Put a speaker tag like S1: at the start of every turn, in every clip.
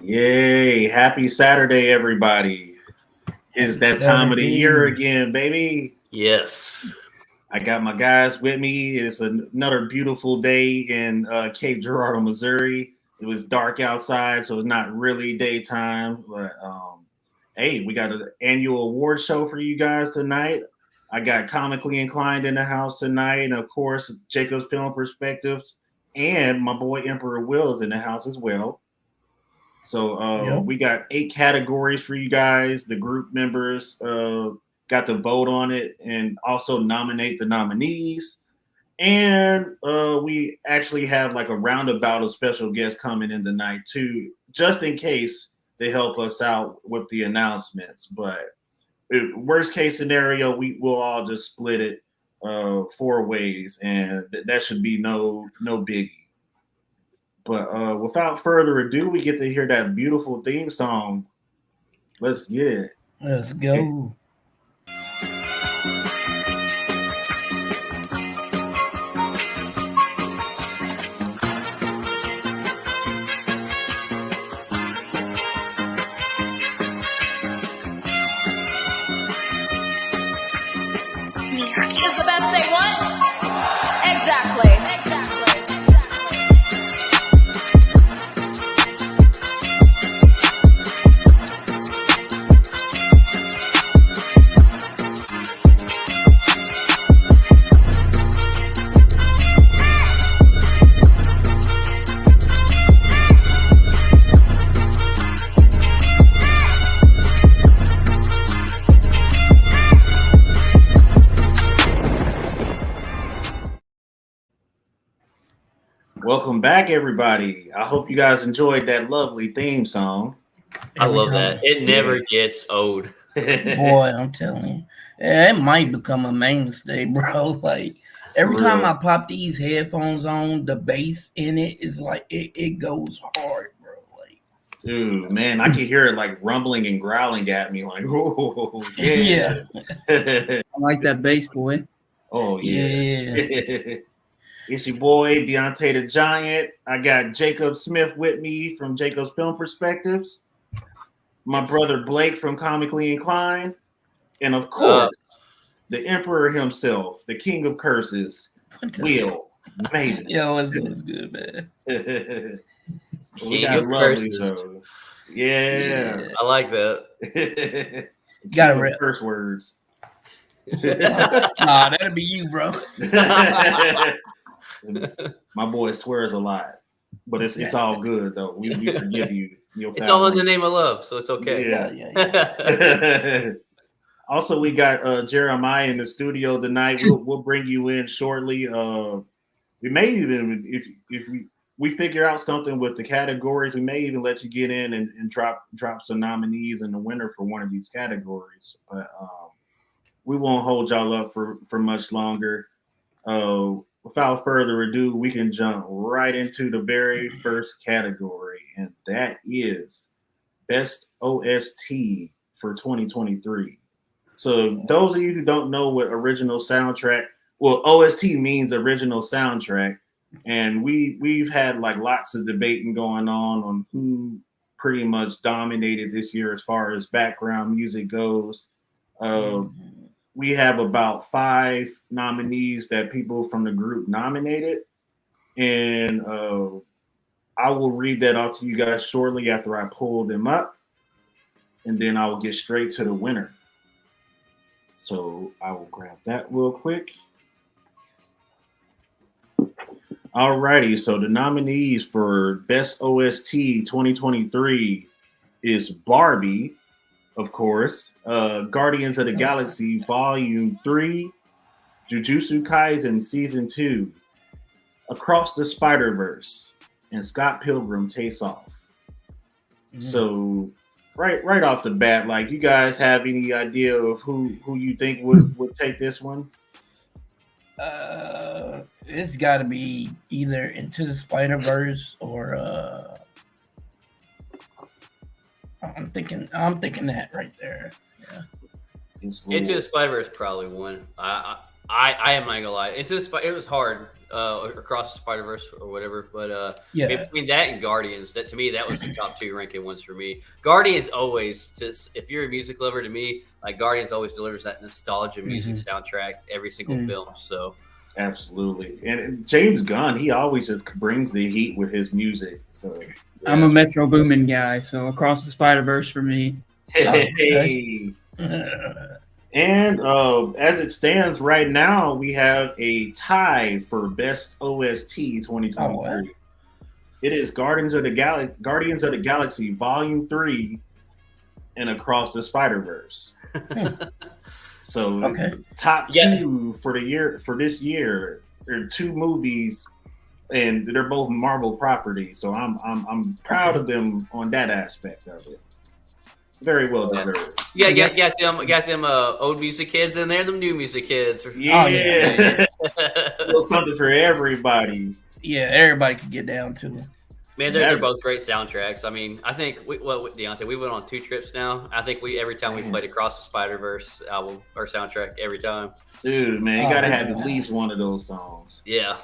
S1: Yay! Happy Saturday, everybody. It's that time of the year again, baby.
S2: Yes.
S1: I got my guys with me. It's another beautiful day in Cape Girardeau, Missouri. It was dark outside, so it's not really daytime. But hey, we got an annual award show for you guys tonight. I got Comically Inclined in the house tonight, and of course, Jacob's Film Perspectives, and my boy Emperor Will is in the house as well. So we got 8 categories for you guys. The group members got to vote on it and also nominate the nominees. And we actually have like a roundabout of special guests coming in tonight too, just in case they help us out with the announcements. But worst case scenario, we will all just split it 4 ways, and that should be no biggie. But without further ado, we get to hear that beautiful theme song. Let's get it.
S3: Let's go.
S4: Is the best thing what? Exactly.
S1: Welcome back, everybody. I hope you guys enjoyed that lovely theme song.
S2: I love that. It never gets old.
S3: Boy, I'm telling you. Yeah, it might become a mainstay, bro. Like, every time I pop these headphones on, the bass in it is like, it goes hard, bro. Like,
S1: dude, man, I can hear it like rumbling and growling at me. Like, oh,
S3: yeah.
S5: I like that bass, boy.
S1: Oh, yeah. It's your boy, Deontay the Giant. I got Jacob Smith with me from Jacob's Film Perspectives. My brother Blake from Comically Inclined. And of course, the Emperor himself, the King of Curses, Will Maven.
S3: Yo, it's good, man.
S1: We got lovely show. Yeah.
S2: I like that.
S1: Got to curse words.
S3: Nah, that'll be you, bro.
S1: My boy swears a lot, but it's all good though. We forgive you.
S2: It's all in the name of love, so it's okay.
S1: Yeah. Also, we got Jeremiah in the studio tonight. We'll bring you in shortly. We may even, if we figure out something with the categories, we may even let you get in and drop some nominees and the winner for one of these categories. But we won't hold y'all up for much longer. Without further ado, we can jump right into the very first category, and that is Best OST for 2023. So those of you who don't know what original soundtrack, well, OST means original soundtrack, and we've had like lots of debating going on who pretty much dominated this year as far as background music goes. We have about 5 nominees that people from the group nominated. And I will read that out to you guys shortly after I pull them up. And then I will get straight to the winner. So I will grab that real quick. Alrighty, so the nominees for Best OST 2023 is Barbie, of course, Guardians of the Galaxy Volume 3, Jujutsu Kaisen Season 2, Across the Spider-Verse, and Scott Pilgrim Takes Off. So right off the bat, like, you guys have any idea of who you think would take this one?
S3: It's got to be either Into the Spider-Verse or I'm thinking that right there. Yeah.
S2: Into the Spider-Verse probably won. I am not gonna lie. It was hard across the Spider-Verse or whatever, but between that and Guardians, that to me that was the top 2 ranking ones for me. Guardians always just if you're a music lover to me, like Guardians always delivers that nostalgia music soundtrack every single film. So
S1: absolutely, and James Gunn, he always just brings the heat with his music. So yeah.
S5: I'm a Metro Boomin guy, so Across the Spider-Verse for me.
S1: Hey. And as it stands right now, we have a tie for best OST 2023.
S3: Oh,
S1: it is Guardians of the Galaxy Volume 3 and Across the Spider-Verse. So top 2 for the year for this year are 2 movies, and they're both Marvel properties. So I'm proud of them on that aspect of it. Very well deserved.
S2: Yeah, got them old music kids in there, them new music kids.
S1: Yeah, a little something for everybody.
S3: Yeah, everybody could get down to it.
S2: Man, they're both great soundtracks. I mean, I think Deontay, we went on 2 trips now. I think every time we played Across the Spider-Verse album or soundtrack every time.
S1: Dude, man, you gotta have at least one of those songs.
S2: Yeah,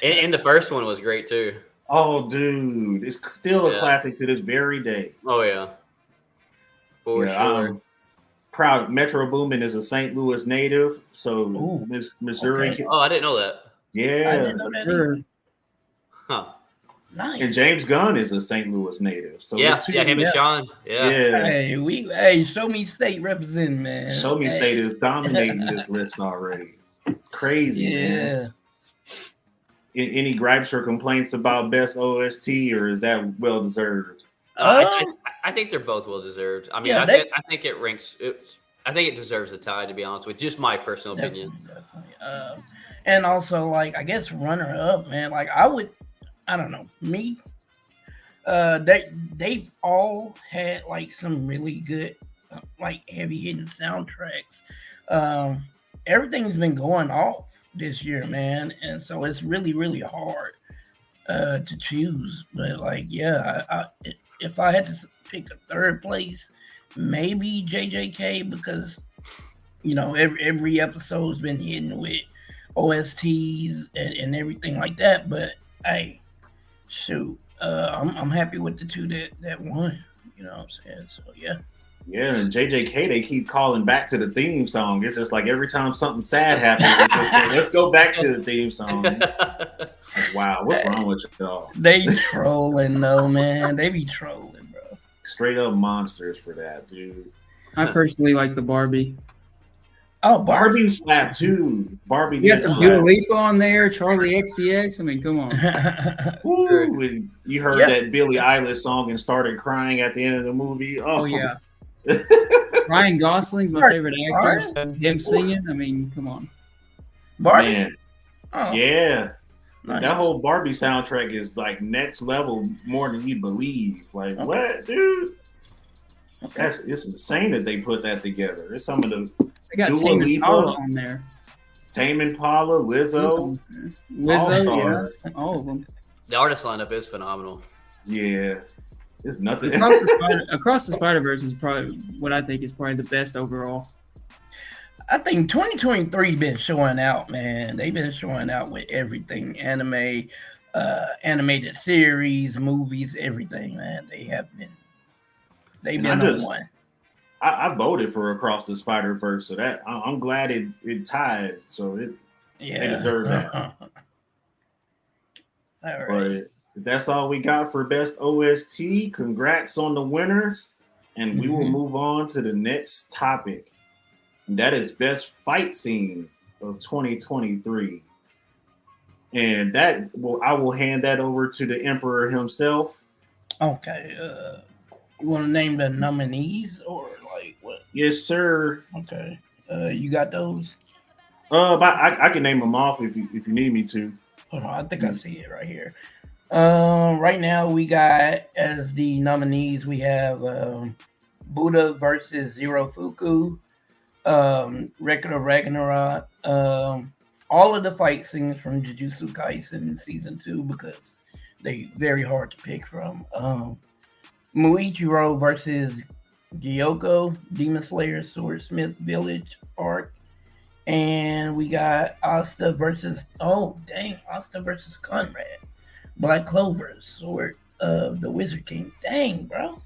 S2: and the first one was great too.
S1: Oh, dude, it's still a classic to this very day.
S2: Oh yeah. For sure.
S1: I'm proud. Metro Boomin is a St. Louis native, so Missouri.
S2: Okay. Oh, I didn't know that.
S1: Yeah.
S3: I didn't know that either.
S2: Huh.
S3: Nice.
S1: And James Gunn is a St. Louis native. So
S2: him and Sean. Yeah.
S3: Hey, Show Me State representing, man.
S1: Show Me State is dominating this list already. It's crazy, man. Any gripes or complaints about best OST, or is that well deserved?
S2: I think they're both well deserved. I mean, I think it ranks. I think it deserves a tie, to be honest with just my personal opinion.
S3: Definitely. And also, like, I guess runner up, man. Like, I don't know, me. They've all had like some really good, like heavy hitting soundtracks. Everything's been going off this year, man, and so it's really, really hard to choose. But like, if I had to pick a third place, maybe JJK, because every episode's been hitting with OSTs and everything like that. But hey, shoot, I'm happy with the 2 that won. You know what I'm saying? So yeah. Yeah,
S1: and JJK, they keep calling back to the theme song. It's just like every time something sad happens, it's just like, let's go back to the theme song. Like, wow, what's wrong with y'all?
S3: They trolling though, man. They be trolling, bro.
S1: Straight up monsters for that, dude.
S5: I personally like the Barbie.
S3: Oh,
S1: Barbie slap too. Barbie.
S5: You got some Dua Lipa on there, Charlie XCX. I mean, come on.
S1: Ooh, you heard that Billie Eilish song and started crying at the end of the movie. Oh yeah.
S5: Ryan Gosling's my favorite actor. So him singing, I mean, come on.
S3: Barbie.
S1: Man. Oh. Yeah. Nice. That whole Barbie soundtrack is like next level, more than you believe. Like, what, dude? Okay. It's insane that they put that together. It's some of the
S5: they got Dua Lipa on there.
S1: Tame Impala, Lizzo,
S5: all of them.
S2: The artist lineup is phenomenal.
S1: Yeah. There's nothing.
S5: Across the Spider-Verse is probably what I think is probably the best overall.
S3: I think 2023 been showing out, man. They've been showing out with everything. Anime, animated series, movies, everything, man. They've been on one.
S1: I voted for Across the Spider-Verse, so that I'm glad it tied. So they deserve that.
S3: All right.
S1: But that's all we got for best OST. Congrats on the winners, and we will move on to the next topic. And that is best fight scene of 2023. And I will hand that over to the Emperor himself.
S3: Okay. You want to name the nominees or like what?
S1: Yes, sir.
S3: Okay. You got those?
S1: But I can name them off if you need me to.
S3: Hold on, I think I see it right here. Right now we got as the nominees we have Buddha versus Zero Fuku, Record of Ragnarok, all of the fight scenes from Jujutsu Kaisen season 2 because they very hard to pick from. Muichiro versus Gyoko, Demon Slayer Swordsmith Village arc, And we got Asta versus Conrad. Black Clover, Sword of the Wizard King. Dang, bro.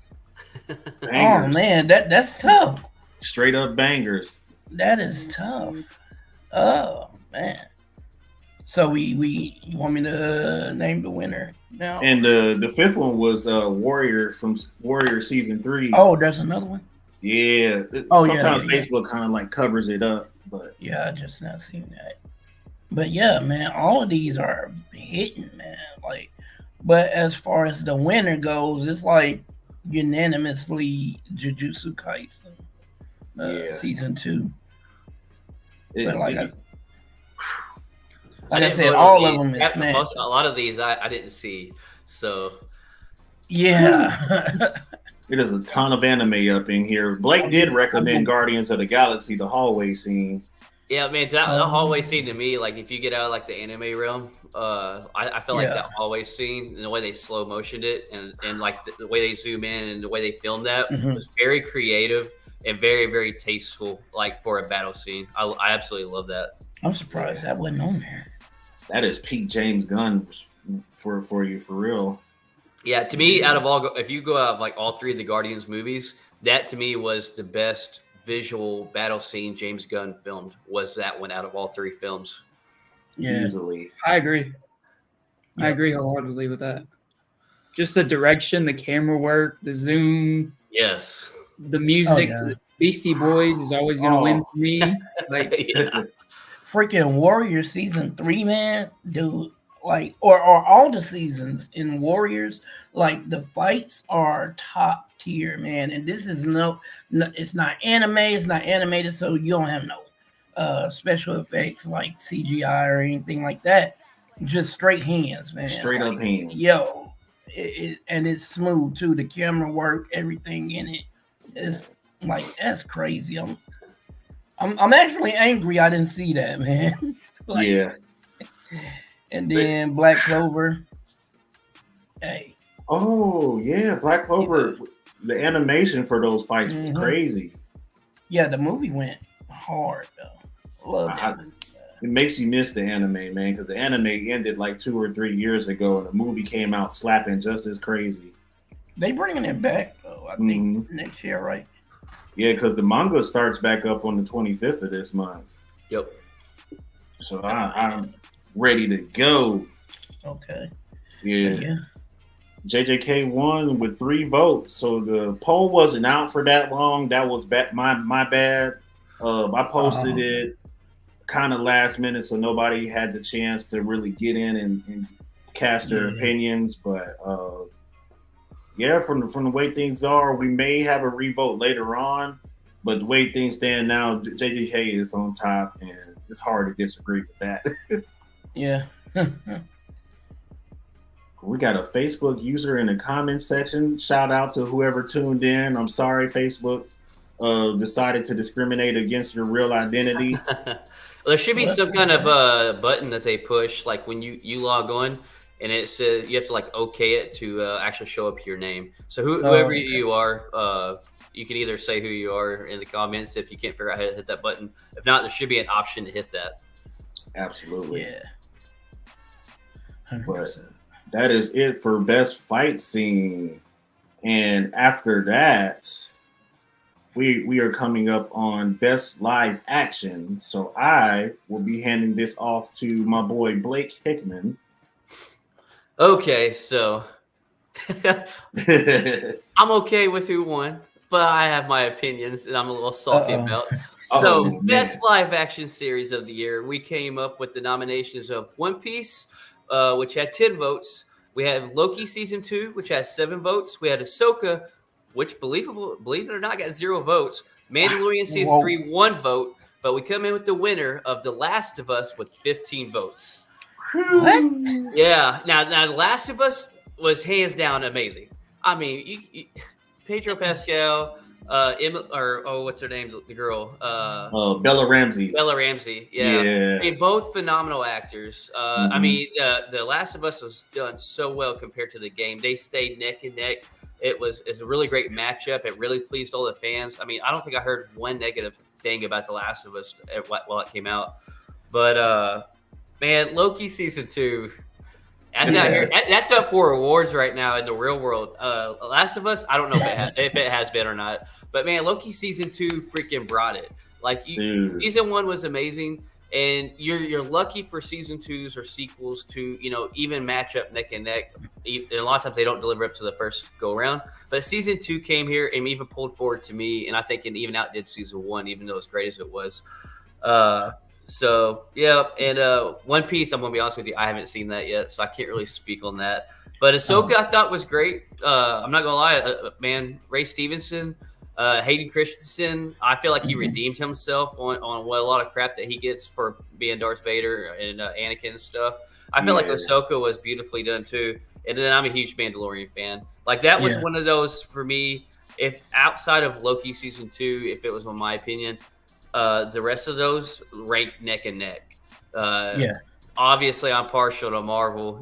S3: Oh man, that's tough.
S1: Straight up bangers.
S3: That is tough. Oh man. So you want me to name the winner now?
S1: And the fifth one was Warrior from Warrior season 3.
S3: Oh, there's another one.
S1: Yeah. Sometimes Facebook kind of like covers it up, but
S3: yeah, I just not seen that. But yeah, man, all of these are hitting, man. Like, but as far as the winner goes, it's like unanimously Jujutsu Kaisen season 2. But like I said, all of them is smashed.
S2: A lot of these I didn't see, so
S3: yeah.
S1: There's a ton of anime up in here. Blake did recommend Guardians of the Galaxy, the hallway scene.
S2: Yeah, man, that hallway scene to me, like if you get out of like the anime realm, I feel like that hallway scene and the way they slow motioned it and like the way they zoom in and the way they filmed that was very creative and very, very tasteful, like for a battle scene. I absolutely love that.
S3: I'm surprised that wasn't on there.
S1: That is peak James Gunn for you, for real.
S2: Yeah, to me, out of all, if you go out of like all 3 of the Guardians movies, that to me was the best visual battle scene James Gunn filmed. Was that one out of all 3 films?
S3: Yeah,
S1: easily.
S5: I agree. I agree wholeheartedly with that. Just the direction, the camera work, the zoom.
S2: Yes.
S5: The music, the Beastie Boys is always going to win for me. Like,
S3: freaking Warrior season 3, man, dude. Like, or all the seasons in Warriors, like the fights are top tier, man. And this is no, it's not anime, it's not animated, so you don't have no special effects like CGI or anything like that. Just straight hands, man.
S1: Straight up hands.
S3: Yo, and it's smooth too. The camera work, everything in it is like, that's crazy. I'm actually angry I didn't see that, man. Like,
S1: yeah.
S3: And then Black Clover. Hey.
S1: Oh yeah, Black Clover. The animation for those fights was crazy.
S3: Yeah, the movie went hard though. Love that movie.
S1: It makes you miss the anime, man, because the anime ended like 2 or 3 years ago, and the movie came out slapping just as crazy.
S3: They bringing it back though, I think next year, right?
S1: Yeah, because the manga starts back up on the 25th of this month.
S2: Yep.
S1: So I'm ready to go.
S3: Okay.
S1: Yeah. JJK won with 3 votes, so the poll wasn't out for that long. That was my bad. I posted it kind of last minute, so nobody had the chance to really get in and cast their opinions. But yeah, from the way things are, we may have a revote later on. But the way things stand now, JJK is on top, and it's hard to disagree with that.
S3: Yeah.
S1: We got a Facebook user in the comment section. Shout out to whoever tuned in. I'm sorry, Facebook decided to discriminate against your real identity.
S2: There should be some kind of button that they push, like when you log on, and it says you have to like okay it to actually show up your name. So whoever you are, you can either say who you are in the comments if you can't figure out how to hit that button. If not, there should be an option to hit that.
S1: Absolutely.
S3: Yeah.
S1: 100%. But that is it for best fight scene. And after that, we are coming up on best live action. So I will be handing this off to my boy Blake Hickman.
S2: Okay, so I'm okay with who won, but I have my opinions and I'm a little salty about. So, best live action series of the year, we came up with the nominations of One Piece, which had 10 votes. We had Loki season 2, which has 7 votes. We had Ahsoka, which believe it or not, got 0 votes. Mandalorian season 3, 1 vote. But we come in with the winner of The Last of Us with 15 votes.
S3: What?
S2: Yeah. Now The Last of Us was hands down amazing. I mean, Pedro Pascal, what's her name? The girl.
S1: Bella Ramsey.
S2: Bella Ramsey. Yeah. I mean, both phenomenal actors. I mean, The Last of Us was done so well compared to the game. They stayed neck and neck. It's a really great matchup. It really pleased all the fans. I mean, I don't think I heard one negative thing about The Last of Us while it came out. But man, Loki season 2. That's out here. That's up for awards right now in the real world. Last of Us, I don't know if it has been or not. But man, Loki season 2 freaking brought it. Like season 1 was amazing, and you're lucky for season 2s or sequels to even match up neck and neck. And a lot of times they don't deliver up to the first go around. But season 2 came here and even pulled forward to me, and I think it even outdid season 1, even though as great as it was. So yeah, and One Piece, I'm gonna be honest with you, I haven't seen that yet, so I can't really speak on that. But Ahsoka, I thought was great. I'm not gonna lie, man. Ray Stevenson, Hayden Christensen, I feel like he redeemed himself on what a lot of crap that he gets for being Darth Vader and Anakin and stuff. I feel like Ahsoka was beautifully done too. And then I'm a huge Mandalorian fan. Like that was one of those for me. If outside of Loki season 2, if it was in my opinion. The rest of those rank neck and neck. Obviously, I'm partial to Marvel.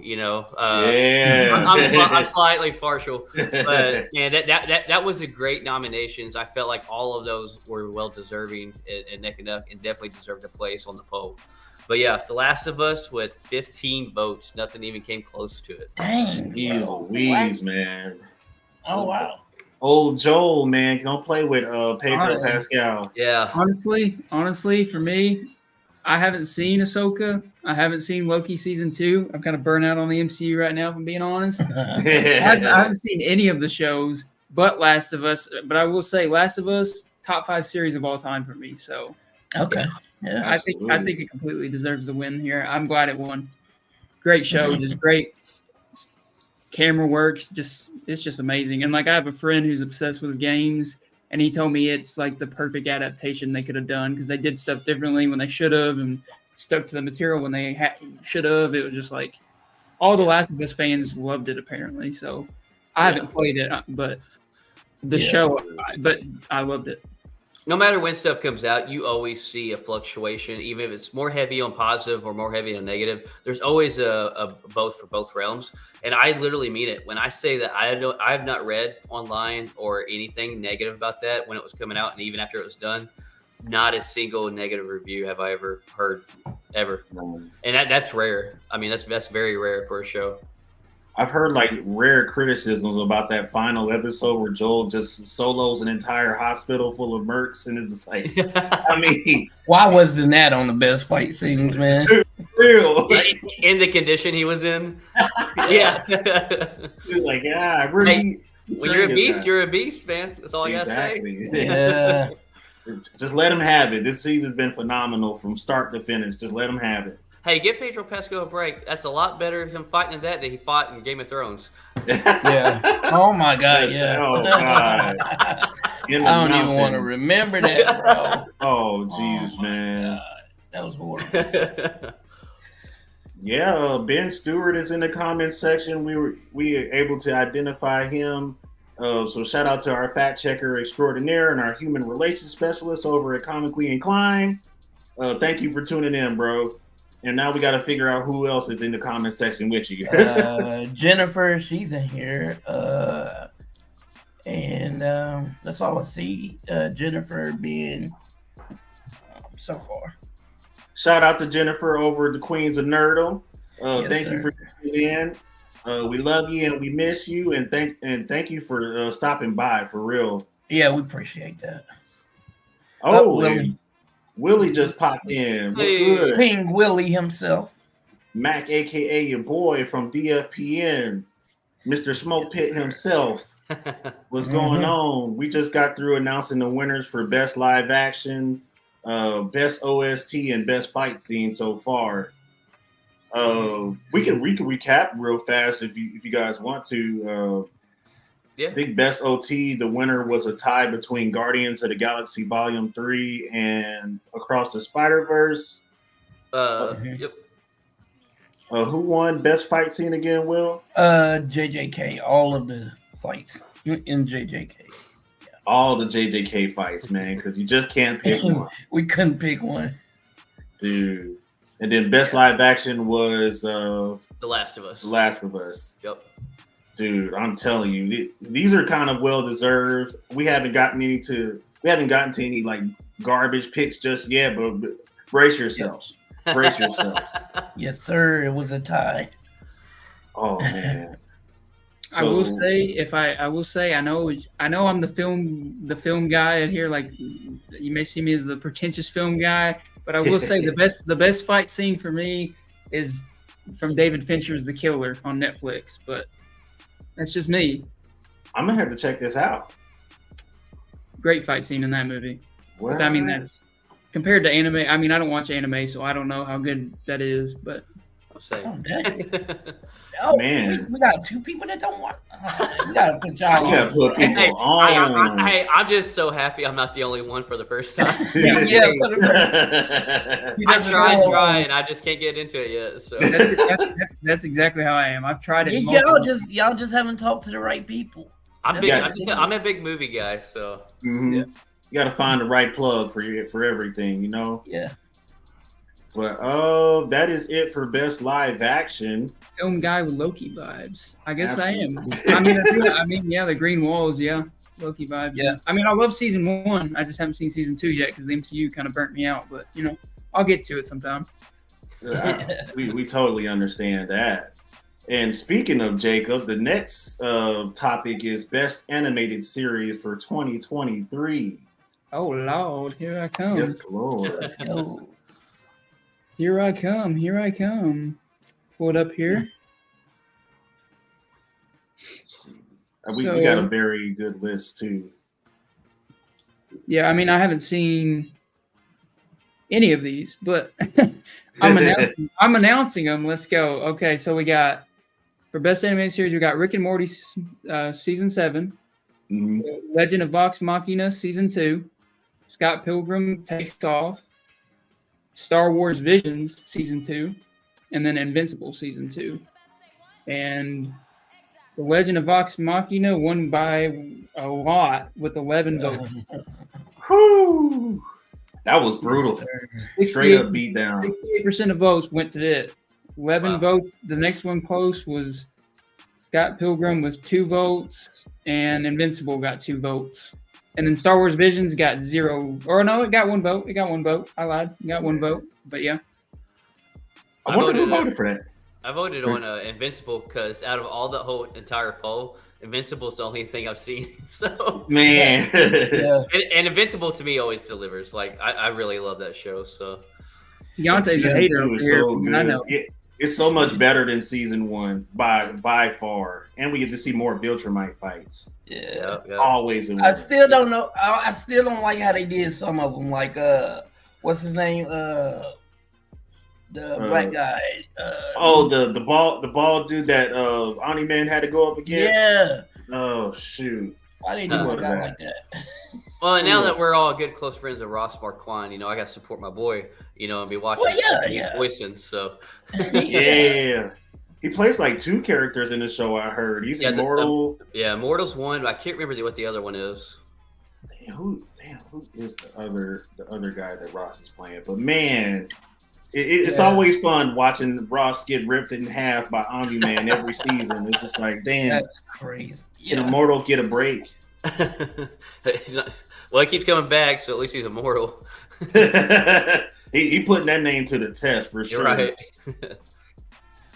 S2: I'm slightly partial, but man, that was a great nominations. I felt like all of those were well deserving and neck and neck, and definitely deserved a place on the poll. But yeah, The Last of Us with 15 votes, nothing even came close to it.
S3: Dang,
S1: Louise, man.
S3: Oh wow.
S1: Old Joel, man, don't play with Pedro Pascal.
S2: Yeah.
S5: Honestly, for me, I haven't seen Ahsoka. I haven't seen Loki season 2. I'm kind of burnt out on the MCU right now, if I'm being honest. I haven't seen any of the shows but Last of Us. But I will say, Last of Us, top 5 series of all time for me. So
S3: okay, yeah,
S5: I think it completely deserves the win here. I'm glad it won. Great show, just great. Camera works, it's just amazing. And like I have a friend who's obsessed with games, and he told me it's like the perfect adaptation they could have done because they did stuff differently when they should have and stuck to the material when they should have. It was just like all the Last of Us fans loved it apparently. So I haven't played it, but the show, but I loved it.
S2: No matter when stuff comes out, you always see a fluctuation, even if it's more heavy on positive or more heavy on negative. There's always a both for both realms. And I literally mean it when I say that I have not read online or anything negative about that when it was coming out, and even after it was done, not a single negative review have I ever heard ever. And that's rare. I mean, that's very rare for a show.
S1: I've heard like rare criticisms about that final episode where Joel just solos an entire hospital full of mercs, and it's just like, I mean,
S3: why wasn't that on the best fight scenes, man?
S1: Real.
S2: In the condition he was in, yeah.
S1: Like, yeah, really.
S2: Hey, when you're a beast, you're a beast, man. That's all I gotta say.
S3: Yeah.
S1: Just let him have it. This season's been phenomenal from start to finish. Just let him have it.
S2: Hey, give Pedro Pascal a break. That's a lot better him fighting in that than he fought in Game of Thrones.
S3: Yeah. Oh my God. Yeah.
S1: Oh God.
S3: I don't even want to remember that, bro.
S1: Oh jeez, man.
S3: God. That was horrible.
S1: Yeah, Ben Stewart is in the comments section. We were able to identify him. So shout out to our fact checker extraordinaire and our human relations specialist over at Comically Inclined. Thank you for tuning in, bro. And now we got to figure out who else is in the comment section with you.
S3: Jennifer, she's in here. And that's all I see. Jennifer being so far.
S1: Shout out to Jennifer over at the Queens of Nerdle. Thank you for tuning in. We love you and we miss you. And thank you for stopping by, for real.
S3: Yeah, we appreciate that.
S1: Oh, Willie just popped in. Good.
S3: King Willie himself.
S1: Mac, a.k.a. your boy from DFPN. Mr. Smoke Pit himself. What's going on? We just got through announcing the winners for Best Live Action, Best OST, and Best Fight Scene so far. We can recap real fast if you guys want to. I think Best OT, the winner was a tie between Guardians of the Galaxy Volume 3 and Across the Spider-Verse.
S2: Yep.
S1: Who won Best Fight Scene again, Will?
S3: JJK, all of the fights in JJK. Yeah.
S1: All the JJK fights, man, because you just can't pick one.
S3: We couldn't pick one.
S1: Dude. And then Best Live Action was
S2: The Last of Us.
S1: The Last of Us.
S2: Yep.
S1: Dude, I'm telling you, these are kind of well deserved. We haven't gotten to any like garbage picks just yet, but brace yourselves. Brace yourselves.
S3: Yes, sir. It was a tie.
S1: Oh man.
S5: I will say I know I'm the film guy here. Like, you may see me as the pretentious film guy, but I will say the best fight scene for me is from David Fincher's The Killer on Netflix. But that's just me.
S1: I'm gonna have to check this out.
S5: Great fight scene in that movie.
S1: Well,
S5: But, I mean, that's compared to anime. I mean, I don't watch anime, so I don't know how good that is. But
S2: I'll say.
S3: Oh, dang. Oh,
S1: Man.
S3: we got two people that don't want. We gotta put y'all
S1: You gotta put people
S2: Hey,
S1: on.
S2: I'm just so happy I'm not the only one for the first time.
S3: Yeah, put it-
S2: I try, and I just can't get into it yet. So
S5: that's exactly how I am. I've tried it.
S3: Y'all just haven't talked to the right people.
S2: I'm big. I'm a big movie guy. So
S1: Mhm.
S5: Yeah.
S1: You gotta find the right plug for everything, you know.
S3: Yeah.
S1: But that is it for best live action.
S5: Film guy with Loki vibes. I guess
S1: Absolutely.
S5: I am. I mean, yeah, the Green Walls, yeah, Loki vibes.
S3: Yeah.
S5: I mean, I love season 1. I just haven't seen season 2 yet because the MCU kind of burnt me out. But I'll get to it sometime.
S1: We totally understand that. And speaking of Jacob, the next topic is best animated series for 2023.
S5: Oh Lord, here I come.
S1: Yes, Lord.
S3: Yo.
S5: Here I come. Pull it up here.
S1: We got a very good list too.
S5: Yeah, I mean, I haven't seen any of these, but I'm announcing them. Let's go. Okay, so we got for best animated series, we got Rick and Morty season 7,
S1: Mhm.
S5: Legend of Vox Machina season 2, Scott Pilgrim Takes Off, Star Wars Visions season 2, and then Invincible season 2. And The Legend of Vox Machina won by a lot with 11 votes.
S1: Whew. That was brutal. Straight up beat down.
S5: 68% of votes went to it. 11
S2: Wow.
S5: votes. The next one close was Scott Pilgrim with 2 votes, and Invincible got 2 votes. And then Star Wars Visions got 0. Or no, it got 1 vote. I lied. It got 1 vote. But yeah.
S1: I wonder who voted for that.
S2: I voted on Invincible because out of all the whole entire poll, Invincible is the only thing I've seen. So
S1: Man.
S3: Yeah.
S2: and Invincible to me always delivers. Like I really love that show. So
S5: Deontay's a
S1: Season
S5: hater
S1: 2
S5: over
S1: is
S5: here.
S1: so good.
S5: I know.
S1: It's so much better than season 1 by far, and we get to see more Viltrumite fights.
S3: Yeah.
S1: Always a
S3: I
S1: winner.
S3: still don't know. I still don't like how they did some of them. Like what's his name? The black guy.
S1: The bald dude that Omni Man had to go up against.
S3: Yeah.
S1: Oh shoot.
S3: Why they do a guy like that?
S2: Well, and now that we're all good close friends of Ross Marquand, I got to support my boy, and be watching he's voicing. So
S1: Yeah. He plays like 2 characters in the show. I heard he's immortal.
S2: Immortal's one, but I can't remember what the other one is.
S1: Who is the other guy that Ross is playing? But man, it's always fun watching Ross get ripped in half by Omni Man every season. It's just like, damn,
S3: That's crazy.
S1: Can Immortal get a break?
S2: Well, he keeps coming back, so at least he's immortal.
S1: he putting that name to the test for sure.
S2: You're right.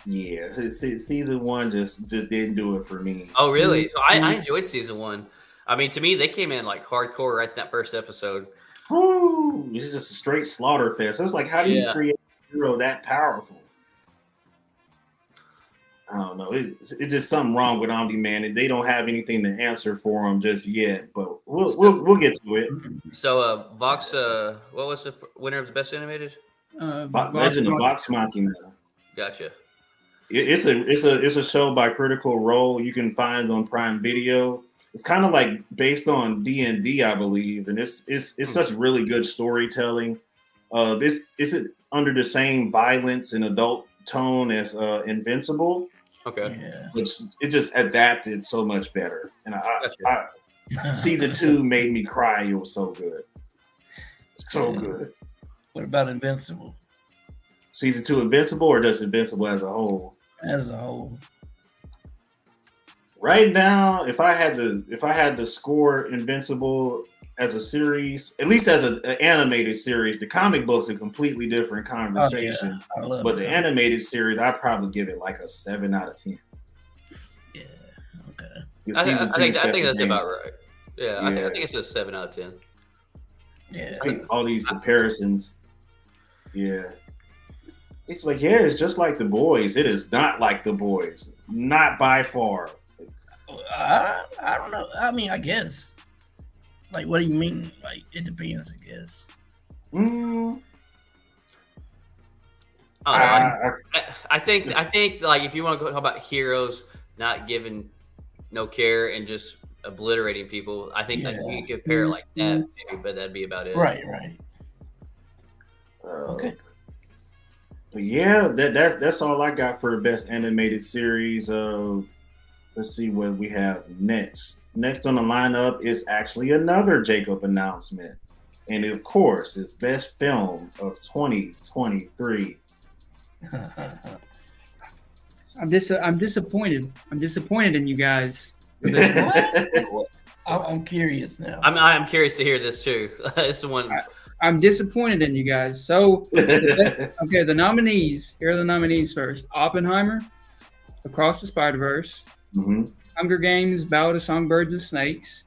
S1: Yeah, season 1 just didn't do it for me.
S2: Oh, really? So I enjoyed season 1. I mean, to me, they came in like hardcore right in that first episode.
S1: Woo, it's just a straight slaughter fest. I was like, how do you create a hero that powerful? I don't know. It's just something wrong with Omni Man, and they don't have anything to answer for him just yet. But we'll get to it.
S2: So, Vox, what was the winner of the best animated?
S1: Legend of Vox Machina.
S2: Gotcha.
S1: It's a show by Critical Role. You can find it on Prime Video. It's kind of like based on D&D, I believe, and it's such really good storytelling. It's under the same violence and adult tone as Invincible.
S2: Okay.
S3: Yeah.
S1: It just adapted so much better, and season 2 made me cry. It was so good, good.
S3: What about Invincible?
S1: Season 2 Invincible, or just Invincible as a whole?
S3: As a whole.
S1: Right now, if I had to score Invincible, as a series, at least as an animated series. The comic book's a completely different conversation.
S3: Oh, yeah.
S1: But the animated series, I'd probably give it like a 7 out of 10.
S3: Yeah. Okay.
S2: I think that's about right. Yeah, I think it's a 7 out of 10.
S3: Yeah.
S1: All these comparisons. Yeah. It's like, yeah, it's just like The Boys. It is not like The Boys. Not by far.
S3: I don't know. I mean, I guess. Like, what do you mean? Like, it depends, I guess.
S2: I think like if you want to talk about heroes not giving no care and just obliterating people, I think like you can compare it like that, maybe, but that'd be about it.
S3: Right.
S1: Okay. But yeah, that's all I got for best animated series. Let's see what we have next. Next on the lineup is actually another Jacob announcement. And of course, it's best film of 2023.
S5: I'm disappointed. I'm disappointed in you guys.
S3: I'm curious now.
S2: I'm curious to hear this too. This is one.
S5: I'm disappointed in you guys. So, okay, the nominees. Here are the nominees first: Oppenheimer, Across the Spider-Verse, Hunger Games: Ballad of Songbirds and Snakes,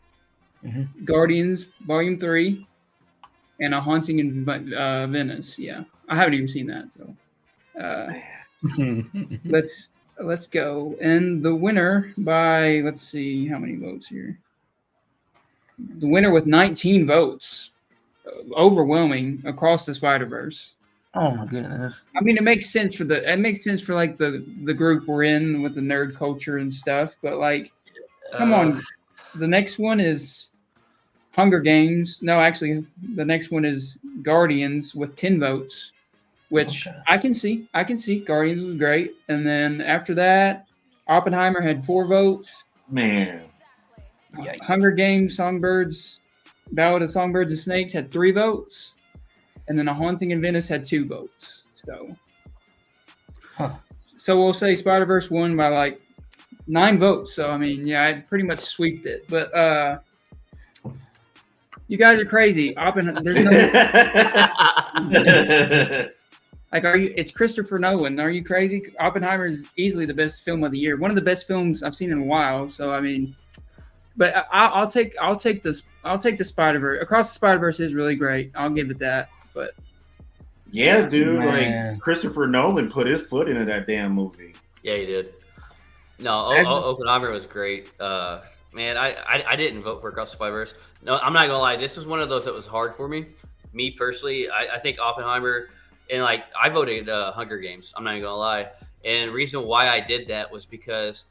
S5: Guardians Volume 3, and A Haunting in Venice. Yeah, I haven't even seen that. So, let's go. And the winner by, let's see how many votes here. The winner with 19 votes. Overwhelming, Across the Spider-Verse.
S3: Oh my goodness!
S5: I mean, it makes sense for like the group we're in with the nerd culture and stuff. But like, come on, the next one is Hunger Games. No, actually, the next one is Guardians with 10 votes, which I can see. Guardians was great, and then after that, Oppenheimer had 4 votes.
S1: Man,
S5: Hunger Games, Songbirds. Ballad of Songbirds and Snakes had 3 votes, and then A Haunting in Venice had 2 votes. So we'll say Spider-Verse won by like 9 votes. So I mean, yeah, I pretty much sweeped it. But you guys are crazy. There's no like, it's Christopher Nolan. Are you crazy? Oppenheimer is easily the best film of the year. One of the best films I've seen in a while. So I mean. But I'll take the Spider-Verse. Across the Spider-Verse is really great. I'll give it that. But
S1: yeah, dude, like Christopher Nolan put his foot into that damn movie.
S2: Yeah, he did. No, Oppenheimer was great. Man, I didn't vote for Across the Spider-Verse. No, I'm not gonna lie. This was one of those that was hard for me. Me personally, I think Oppenheimer, and like I voted Hunger Games. I'm not even gonna lie. And the reason why I did that was because.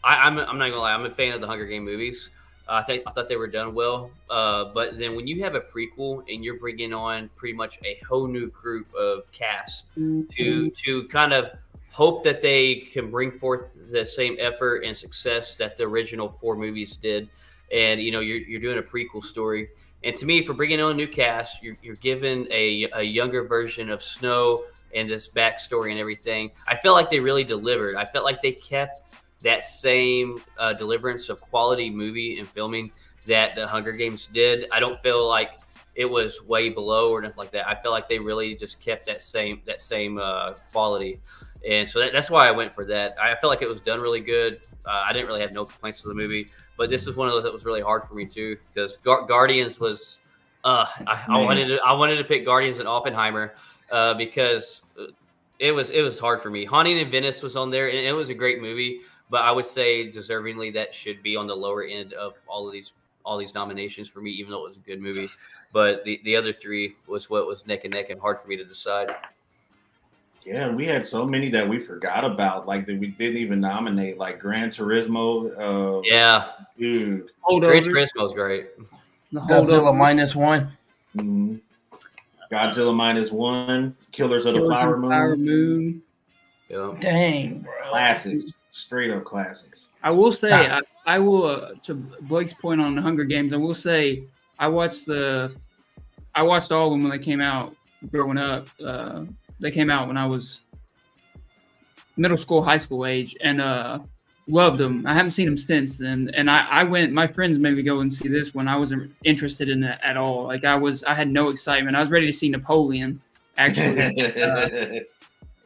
S2: I'm not gonna lie. I'm a fan of the Hunger Game movies. I thought they were done well. But then when you have a prequel and you're bringing on pretty much a whole new group of cast to kind of hope that they can bring forth the same effort and success that the original 4 movies did, and you're doing a prequel story. And to me, for bringing on a new cast, you're given a younger version of Snow and this backstory and everything. I felt like they really delivered. I felt like they kept that same deliverance of quality movie and filming that the Hunger Games did. I don't feel like it was way below or nothing like that. I feel like they really just kept that same quality, and so that's why I went for that. I felt like it was done really good. I didn't really have no complaints with the movie, but this is one of those that was really hard for me too because Guardians was. I wanted to pick Guardians and Oppenheimer because it was hard for me. Haunting in Venice was on there, and it was a great movie. But I would say deservingly that should be on the lower end of all these nominations for me, even though it was a good movie. But the other 3 was what was neck and neck and hard for me to decide.
S1: Yeah, we had so many that we forgot about, like that we didn't even nominate, like Gran Turismo. Dude,
S2: Gran Turismo's great.
S3: Godzilla -1.
S1: Mm-hmm. Godzilla -1. Killers of the Flower Moon.
S2: Yeah.
S3: Dang, bro.
S1: Classics. Straight up classics.
S5: I will say, I will to Blake's point on the Hunger Games. I will say, I watched all of them when they came out growing up. They came out when I was middle school, high school age, and Loved them. I haven't seen them since then. And I went. My friends made me go and see this one. I wasn't interested in it at all. Like I had no excitement. I was ready to see Napoleon. Actually,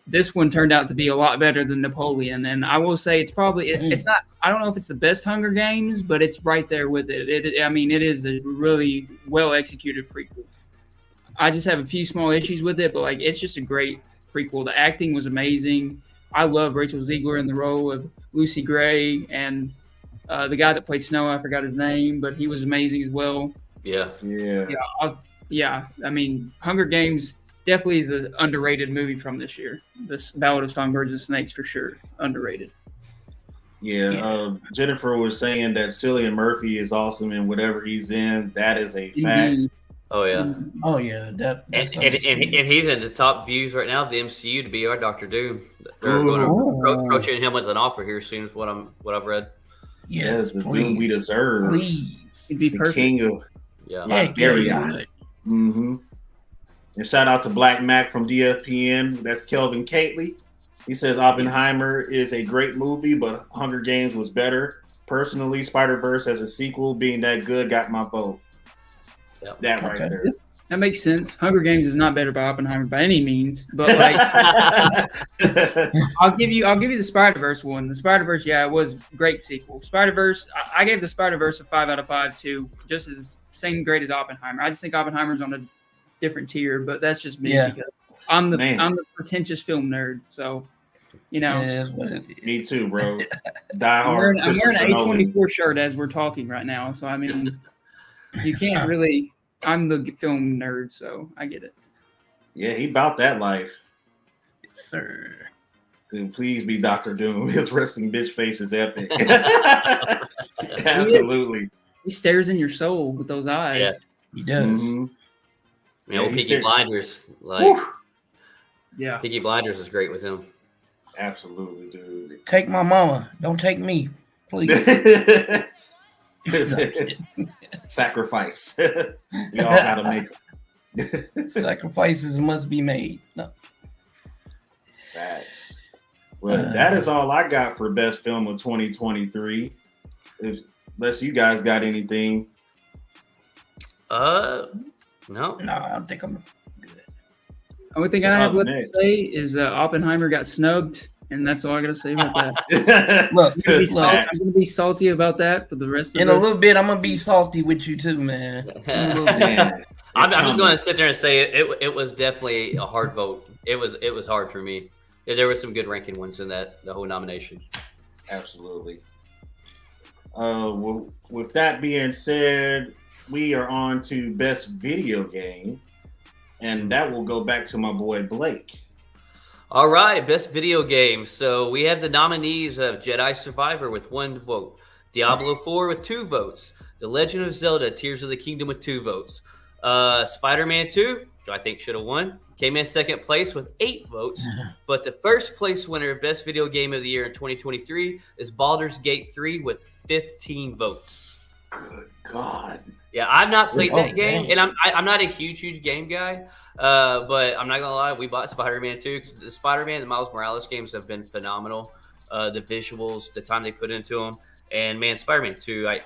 S5: this one turned out to be a lot better than Napoleon. And I will say it's probably it's not. I don't know if it's the best Hunger Games, but it's right there with it. It is a really well executed prequel. I just have a few small issues with it, but like it's just a great prequel. The acting was amazing. I love Rachel Zegler in the role of Lucy Gray, and the guy that played Snow, I forgot his name, but he was amazing as well.
S2: Yeah.
S5: I mean, Hunger Games definitely is an underrated movie from this year. This Ballad of Songbirds and Snakes for sure, underrated.
S1: Yeah. Jennifer was saying that Cillian Murphy is awesome in whatever he's in. That is a fact.
S2: Oh yeah.
S3: Oh yeah.
S2: And he's in the top views right now of the MCU to be our Doctor Doom. They're going to approaching him with an offer here soon. Is what I've read.
S3: Yes,
S1: the Doom we deserve.
S3: Please,
S5: he'd be perfect.
S1: The king of
S3: Liberia.
S1: Mm-hmm. And shout out to Black Mac from DFPN. That's Kelvin Cately. He says Oppenheimer is a great movie, but Hunger Games was better. Personally, Spider-Verse as a sequel being that good got my vote.
S2: Yep.
S1: That right there.
S5: That makes sense. Hunger Games is not better by Oppenheimer by any means, but like I'll give you the Spider-Verse one. The Spider-Verse, it was a great sequel. Spider-Verse, I gave the Spider-Verse a 5 out of 5 too, just as same great as Oppenheimer. I just think Oppenheimer's on a different tier, but that's just me because I'm the pretentious film nerd. So, you know,
S1: me too, bro. Die hard.
S5: I'm wearing an A24 shirt as we're talking right now, so I mean, you can't really. I'm the film nerd, so I get it.
S1: Yeah, he about that life.
S3: Yes, sir.
S1: So please be Dr. Doom. His resting bitch face is epic. Absolutely.
S5: He stares in your soul with those eyes.
S2: Yeah.
S3: He does.
S1: Mm-hmm.
S2: Peaky Blinders. Peaky Blinders is great with him.
S1: Absolutely, dude.
S3: Take my mama. Don't take me, please.
S1: Sacrifice. We all gotta make them.
S3: Sacrifices must be made. No.
S1: Facts. Well, that is all I got for best film of 2023. Unless you guys got anything.
S2: No,
S3: I don't think I'm good.
S5: Only thing I have left to say is Oppenheimer got snubbed. And that's all I gotta say about that.
S3: Look,
S5: I'm gonna be salty about that for the rest of
S3: in a little bit. I'm gonna be salty with you too, man.
S2: I'm just gonna sit there and say it was definitely a hard vote. It was hard for me. Yeah, there were some good ranking ones in the whole nomination.
S1: Absolutely. Well, with that being said, we are on to best video game, and that will go back to my boy Blake.
S2: All right, best video game. So we have the nominees of Jedi Survivor with 1 vote, Diablo 4 with 2 votes, The Legend of Zelda Tears of the Kingdom with 2 votes, Spider-Man 2, which I think should have won, came in second place with 8 votes. But the first place winner of best video game of the year in 2023 is Baldur's Gate 3 with 15 votes.
S1: Good God.
S2: Yeah, I've not played that game, and I'm not a huge game guy. But I'm not gonna lie, we bought Spider-Man 2 because the Spider-Man, the Miles Morales games have been phenomenal. The visuals, the time they put into them, and man, Spider-Man 2. I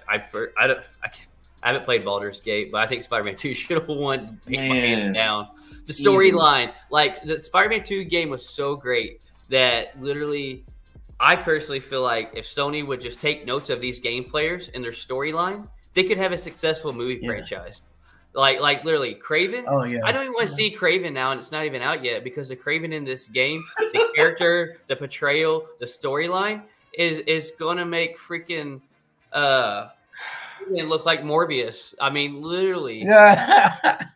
S2: haven't played Baldur's Gate, but I think Spider-Man 2 should have won hands down. The storyline, like the Spider-Man 2 game, was so great that literally, I personally feel like if Sony would just take notes of these game players and their storyline, they could have a successful movie franchise. Like literally, Kraven. Oh yeah. I don't even want to see Kraven now, and it's not even out yet because the Kraven in this game, the character, the portrayal, the storyline is gonna make freaking look like Morbius. I mean, literally. I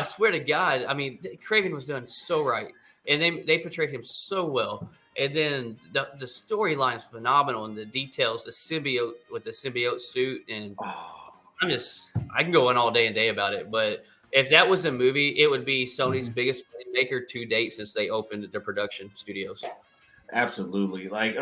S2: swear to God. I mean, Kraven was done so right, and they portrayed him so well. And then the storyline is phenomenal, and the details, the symbiote with the symbiote suit, and. I can go on all day and day about it, but if that was a movie, it would be Sony's biggest maker to date since they opened their production studios.
S1: Absolutely. Like,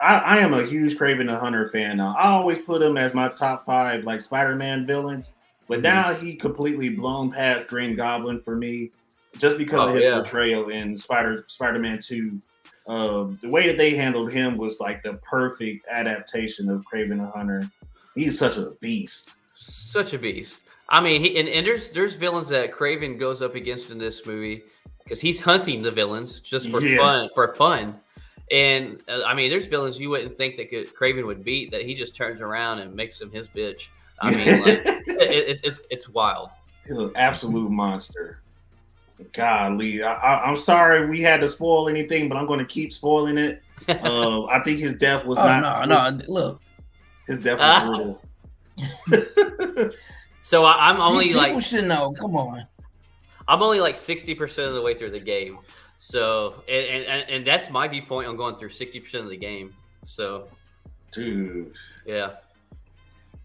S1: I am a huge Kraven the Hunter fan now. I always put him as my top 5, like, Spider-Man villains, but now he completely blown past Green Goblin for me just because of his portrayal in Spider-Man 2. The way that they handled him was like the perfect adaptation of Kraven the Hunter. He's such a beast.
S2: Such a beast. I mean, and there's villains that Kraven goes up against in this movie because he's hunting the villains just for fun. And I mean, there's villains you wouldn't think that Kraven would beat that he just turns around and makes them his bitch. I mean, like, it's wild.
S1: He's an absolute monster. Golly, I'm sorry we had to spoil anything, but I'm going to keep spoiling it. I think his death was
S3: Look,
S1: his death was brutal.
S2: So I'm only
S3: people
S2: like
S3: should know. Come on,
S2: I'm only like 60% of the way through the game. So and that's my viewpoint on going through 60% of the game. So,
S1: dude,
S2: yeah.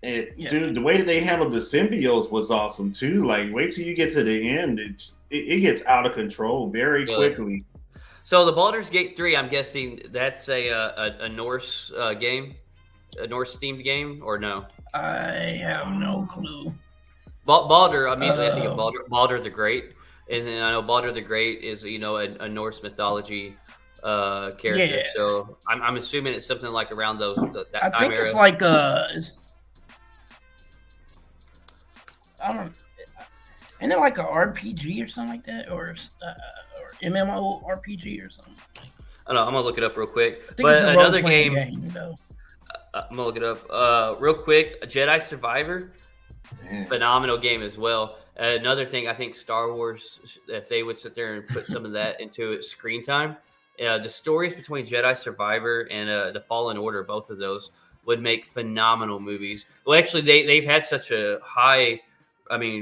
S1: Dude, the way that they handled the symbiotes was awesome too. Like, wait till you get to the end; it gets out of control very quickly.
S2: So the Baldur's Gate 3, I'm guessing that's a Norse game, a Norse themed game, or no?
S3: I have no clue.
S2: Baldur, I think of Baldur the Great, and then I know Baldur the Great is a Norse mythology character. Yeah. So I'm assuming it's something like around that
S3: I
S2: time
S3: think
S2: era.
S3: It's like isn't it like a RPG or something like that, or MMO RPG or something?
S2: I don't know. I'm gonna look it up real quick.
S3: I think
S2: but
S3: it's a
S2: another
S3: game.
S2: I'm gonna look it up real quick. Jedi Survivor, phenomenal game as well. Another thing, I think Star Wars, if they would sit there and put some of that into screen time, the stories between Jedi Survivor and the Fallen Order, both of those would make phenomenal movies. Well, actually, they've had such a high,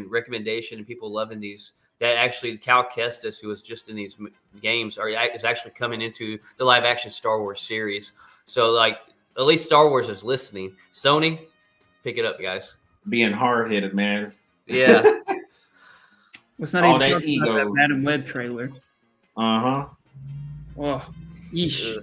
S2: recommendation and people loving these that actually Cal Kestis, who was just in these games, is actually coming into the live action Star Wars series. So, like, at least Star Wars is listening. Sony, pick it up, guys.
S1: Being hard headed, man.
S2: Yeah.
S5: Let's not even talk about that Madam Web trailer.
S1: Oh,
S5: yeesh.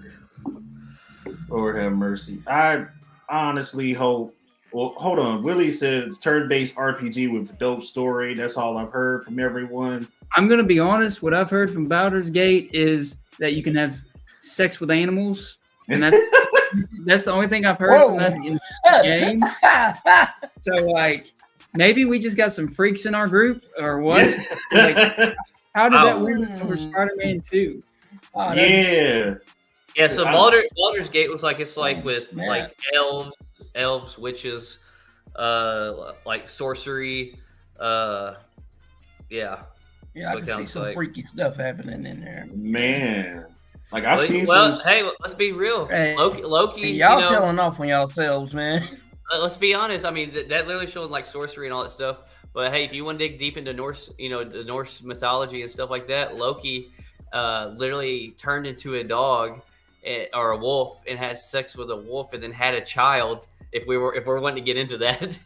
S1: Lord have mercy. I honestly hope. Well, hold on. Willie says turn-based RPG with dope story. That's all I've heard from everyone.
S5: I'm gonna be honest. What I've heard from Baldur's Gate is that you can have sex with animals, and that's the only thing I've heard from that in the game. So, like, maybe we just got some freaks in our group, or what? Like, how did that win over Spider-Man 2?
S2: Yeah, so Baldur's Gate looks like it's like with like elves, witches, like sorcery.
S3: Yeah, I can see some freaky stuff happening in there.
S1: Man. Like I've seen
S2: hey, let's be real.
S3: Hey,
S2: Loki,
S3: y'all telling off on yourselves, man.
S2: Let's be honest. I mean, that literally showing like sorcery and all that stuff. But hey, if you want to dig deep into Norse, the Norse mythology and stuff like that, Loki literally turned into a dog or a wolf and had sex with a wolf and then had a child. If we're wanting to get into that,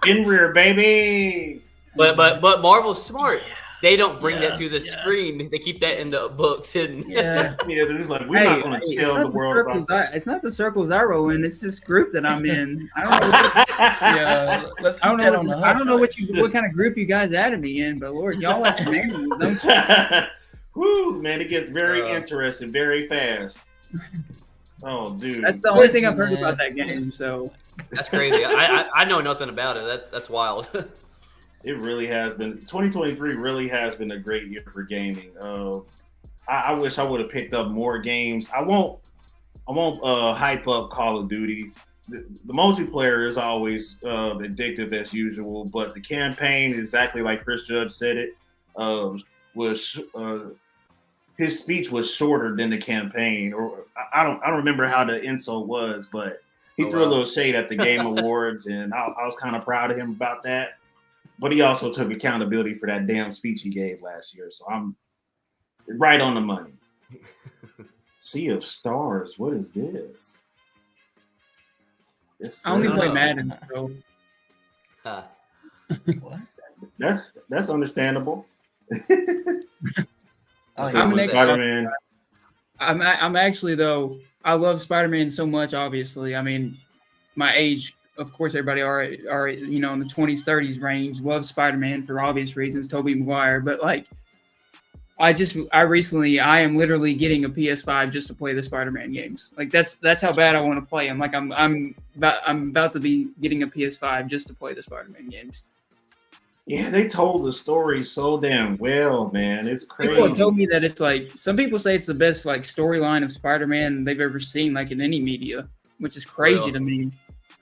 S1: in rear, baby.
S2: But Marvel's smart. They don't bring that to the screen. They keep that in the books hidden.
S1: They're just like, we're not going to tell the world about that.
S5: It's not the circles I roll in. It's this group that I'm in. I don't know what kind of group you guys added me in, but Lord, y'all like some animals, don't you?
S1: Woo, man, it gets very interesting very fast. Oh, dude.
S5: That's the only thing I've heard about that game. So
S2: that's crazy. I know nothing about it. That's wild.
S1: It really has been. 2023 really has been a great year for gaming. I wish I would have picked up more games. I won't hype up Call of Duty. The multiplayer is always addictive as usual, but the campaign, exactly like Chris Judge said it, was his speech was shorter than the campaign. Or I don't remember how the insult was, but he threw a little shade at the Game Awards, and I was kind of proud of him about that. But he also took accountability for that damn speech he gave last year. So I'm right on the money. Sea of Stars. What is this?
S5: I only play Madden, so.
S3: What?
S1: That's understandable.
S5: Spider-Man. I'm actually, though, I love Spider-Man so much, obviously. I mean, my age, of course, everybody are in the 20s, 30s range, loves Spider-Man for obvious reasons, Tobey Maguire. But, like, I am literally getting a PS5 just to play the Spider-Man games. Like that's how bad I want to play. I'm about to be getting a PS5 just to play the Spider-Man games.
S1: Yeah, they told the story so damn well, man. It's crazy.
S5: People have told me that it's like some people say it's the best like storyline of Spider-Man they've ever seen, like in any media, which is crazy to me.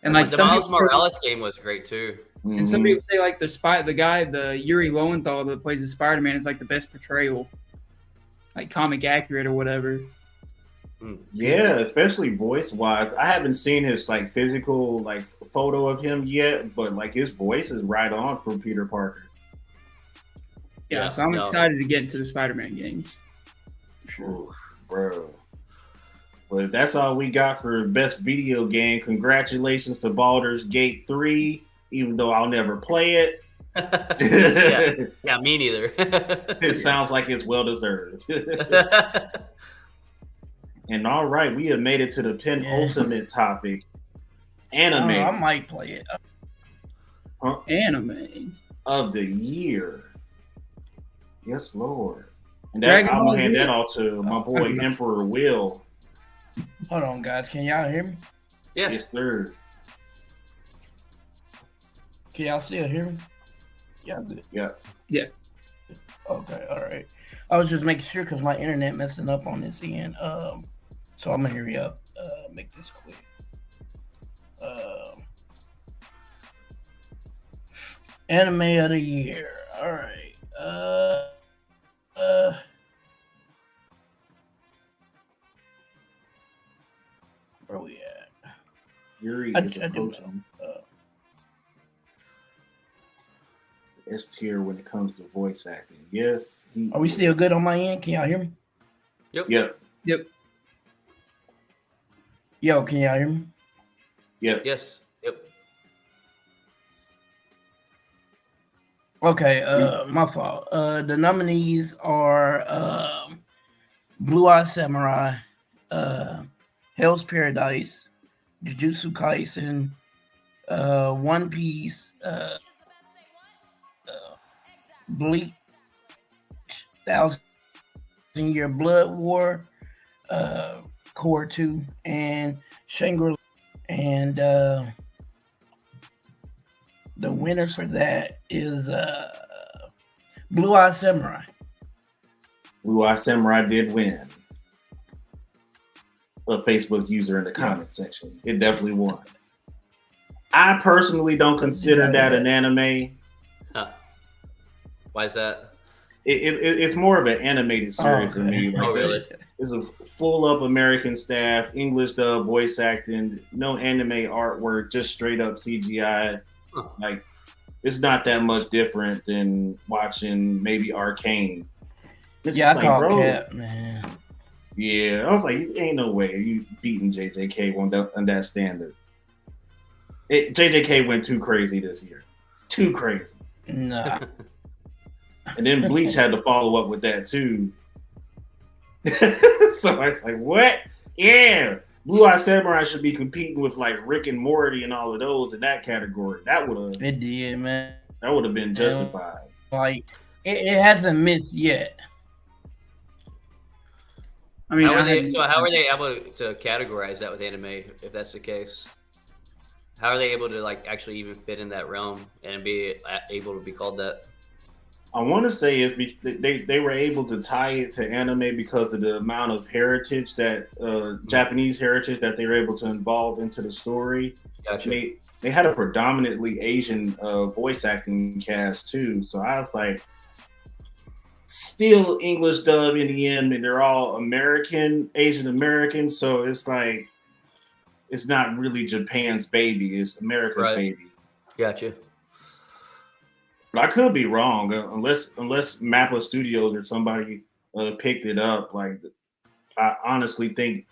S5: And like
S2: the Miles Morales game was great too.
S5: And some people say like the Yuri Lowenthal that plays the Spider-Man is like the best portrayal, like comic accurate or whatever.
S1: Yeah, especially voice wise. I haven't seen his like physical like photo of him yet, but like his voice is right on for Peter Parker.
S5: Yeah, so I'm excited to get into the Spider-Man games.
S1: Sure, bro. But that's all we got for best video game. Congratulations to Baldur's Gate 3, even though I'll never play it.
S2: Yeah, me neither.
S1: It sounds like it's well deserved. And all right, we have made it to the penultimate topic. Anime.
S3: I might play it.
S5: Anime
S1: of the year. Yes, Lord. And that, I'm gonna hand that off to my boy Emperor Will.
S3: Hold on, guys. Can y'all hear me?
S2: Yeah.
S1: Yes, sir.
S3: Can y'all still hear me? Yeah, good.
S1: Yeah.
S5: Yeah.
S3: Okay, all right. I was just making sure because my internet messing up on this end. So I'm gonna hurry up. Make this quick. Anime of the year. All right. Where we at?
S1: Yuri is approaching S tier when it comes to voice acting. Yes.
S3: Are we still good on my end? Can y'all hear me?
S1: Yep.
S3: Yo, can y'all hear me?
S1: Yep.
S2: Yes. Yep.
S3: Okay, my fault. The nominees are Blue Eye Samurai, Hell's Paradise, Jujutsu Kaisen, One Piece, Bleach, 1,000-Year Blood War, Core 2, and Shangri-La. And the winner for that is Blue Eye Samurai.
S1: Blue Eye Samurai did win. A Facebook user in the comment section. It definitely won. I personally don't consider that an anime.
S2: Huh. Why is that?
S1: It's more of an animated series for me. Like
S2: really?
S1: It's a full up American staff, English dub, voice acting, no anime artwork, just straight up CGI.
S2: Huh.
S1: Like it's not that much different than watching maybe Arcane. It's
S3: I call Cap, man.
S1: Yeah, I was like, ain't no way you beating JJK on that standard. JJK went too crazy this year. Too crazy.
S3: Nah.
S1: And then Bleach had to follow up with that too. So I was like, what? Yeah. Blue Eye Samurai should be competing with like Rick and Morty and all of those in that category. That would have
S3: It did, man.
S1: That would have been justified.
S3: Like it hasn't missed yet.
S5: I mean,
S2: how are they able to categorize that with anime if that's the case? How are they able to like actually even fit in that realm and be able to be called that?
S1: I want to say they were able to tie it to anime because of the amount of heritage that Japanese heritage that they were able to involve into the story.
S2: Gotcha.
S1: They had a predominantly Asian voice acting cast too, so I was like, still English dub in the end, and they're all American, Asian American, so it's like it's not really Japan's baby, it's America's baby.
S2: Gotcha.
S1: But I could be wrong, unless Mappa Studios or somebody picked it up. Like, I honestly think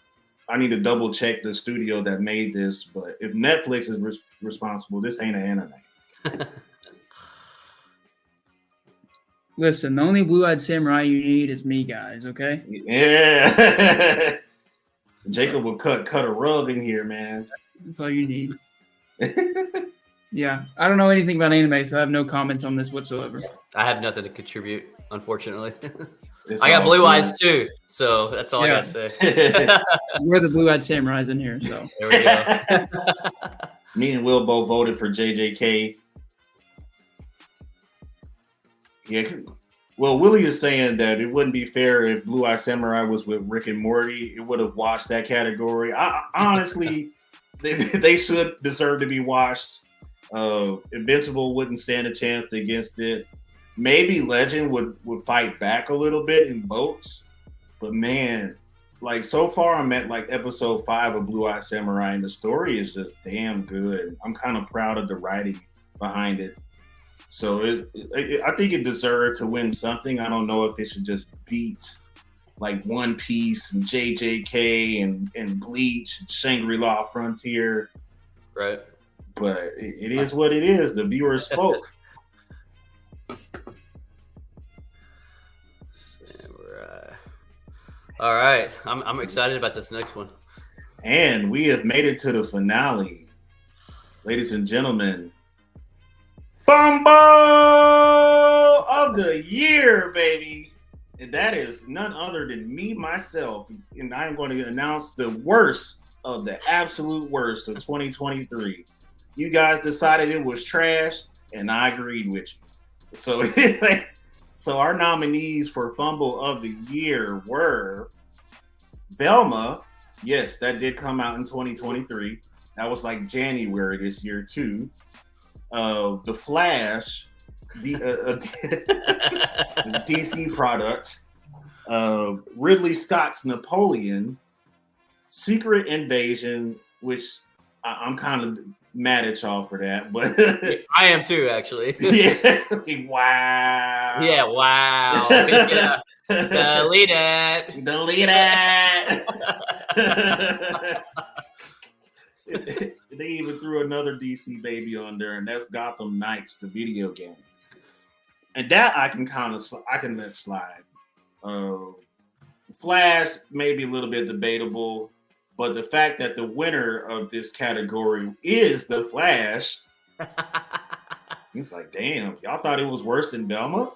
S1: I need to double check the studio that made this. But if Netflix is responsible, this ain't an anime.
S5: Listen, the only blue-eyed samurai you need is me, guys. Okay?
S1: Yeah. Jacob will cut a rug in here, man.
S5: That's all you need. Yeah, I don't know anything about anime, so I have no comments on this whatsoever.
S2: I have nothing to contribute. unfortunately.
S1: It's
S2: I got
S1: all
S2: blue
S1: good.
S2: eyes too, so that's all I gotta say.
S5: We're the blue-eyed samurais in here, so
S2: There we go.
S1: Me and Will both voted for JJK. Yeah. Well, Willie is saying that it wouldn't be fair if Blue Eye Samurai was with Rick and Morty. It would have watched that category. Honestly, they should deserve to be watched. Invincible wouldn't stand a chance against it. Maybe Legend would fight back a little bit in votes. But man, like so far I'm at like episode 5 of Blue Eye Samurai and the story is just damn good. I'm kind of proud of the writing behind it. So I think it deserved to win something. I don't know if it should just beat like One Piece and JJK and Bleach and Shangri-La Frontier.
S2: Right.
S1: But it is what it is. The viewers spoke.
S2: All right. I'm excited about this next one.
S1: And we have made it to the finale. Ladies and gentlemen, Fumble of the Year, baby. And that is none other than me, myself. And I'm going to announce the worst of the absolute worst of 2023. You guys decided it was trash, and I agreed with you. So our nominees for Fumble of the Year were Velma. Yes, that did come out in 2023. That was like January this year, too. The Flash, the DC product, Ridley Scott's Napoleon, Secret Invasion, which I'm kind of mad at y'all for that, but
S2: I am too, actually.
S1: Yeah, wow.
S2: Yeah, wow. Yeah. Delete it.
S1: Delete it. They even threw another DC baby on there, and that's Gotham Knights, the video game. And that I can let slide. Flash maybe a little bit debatable, but the fact that the winner of this category is the Flash, it's like, damn, y'all thought it was worse than Velma?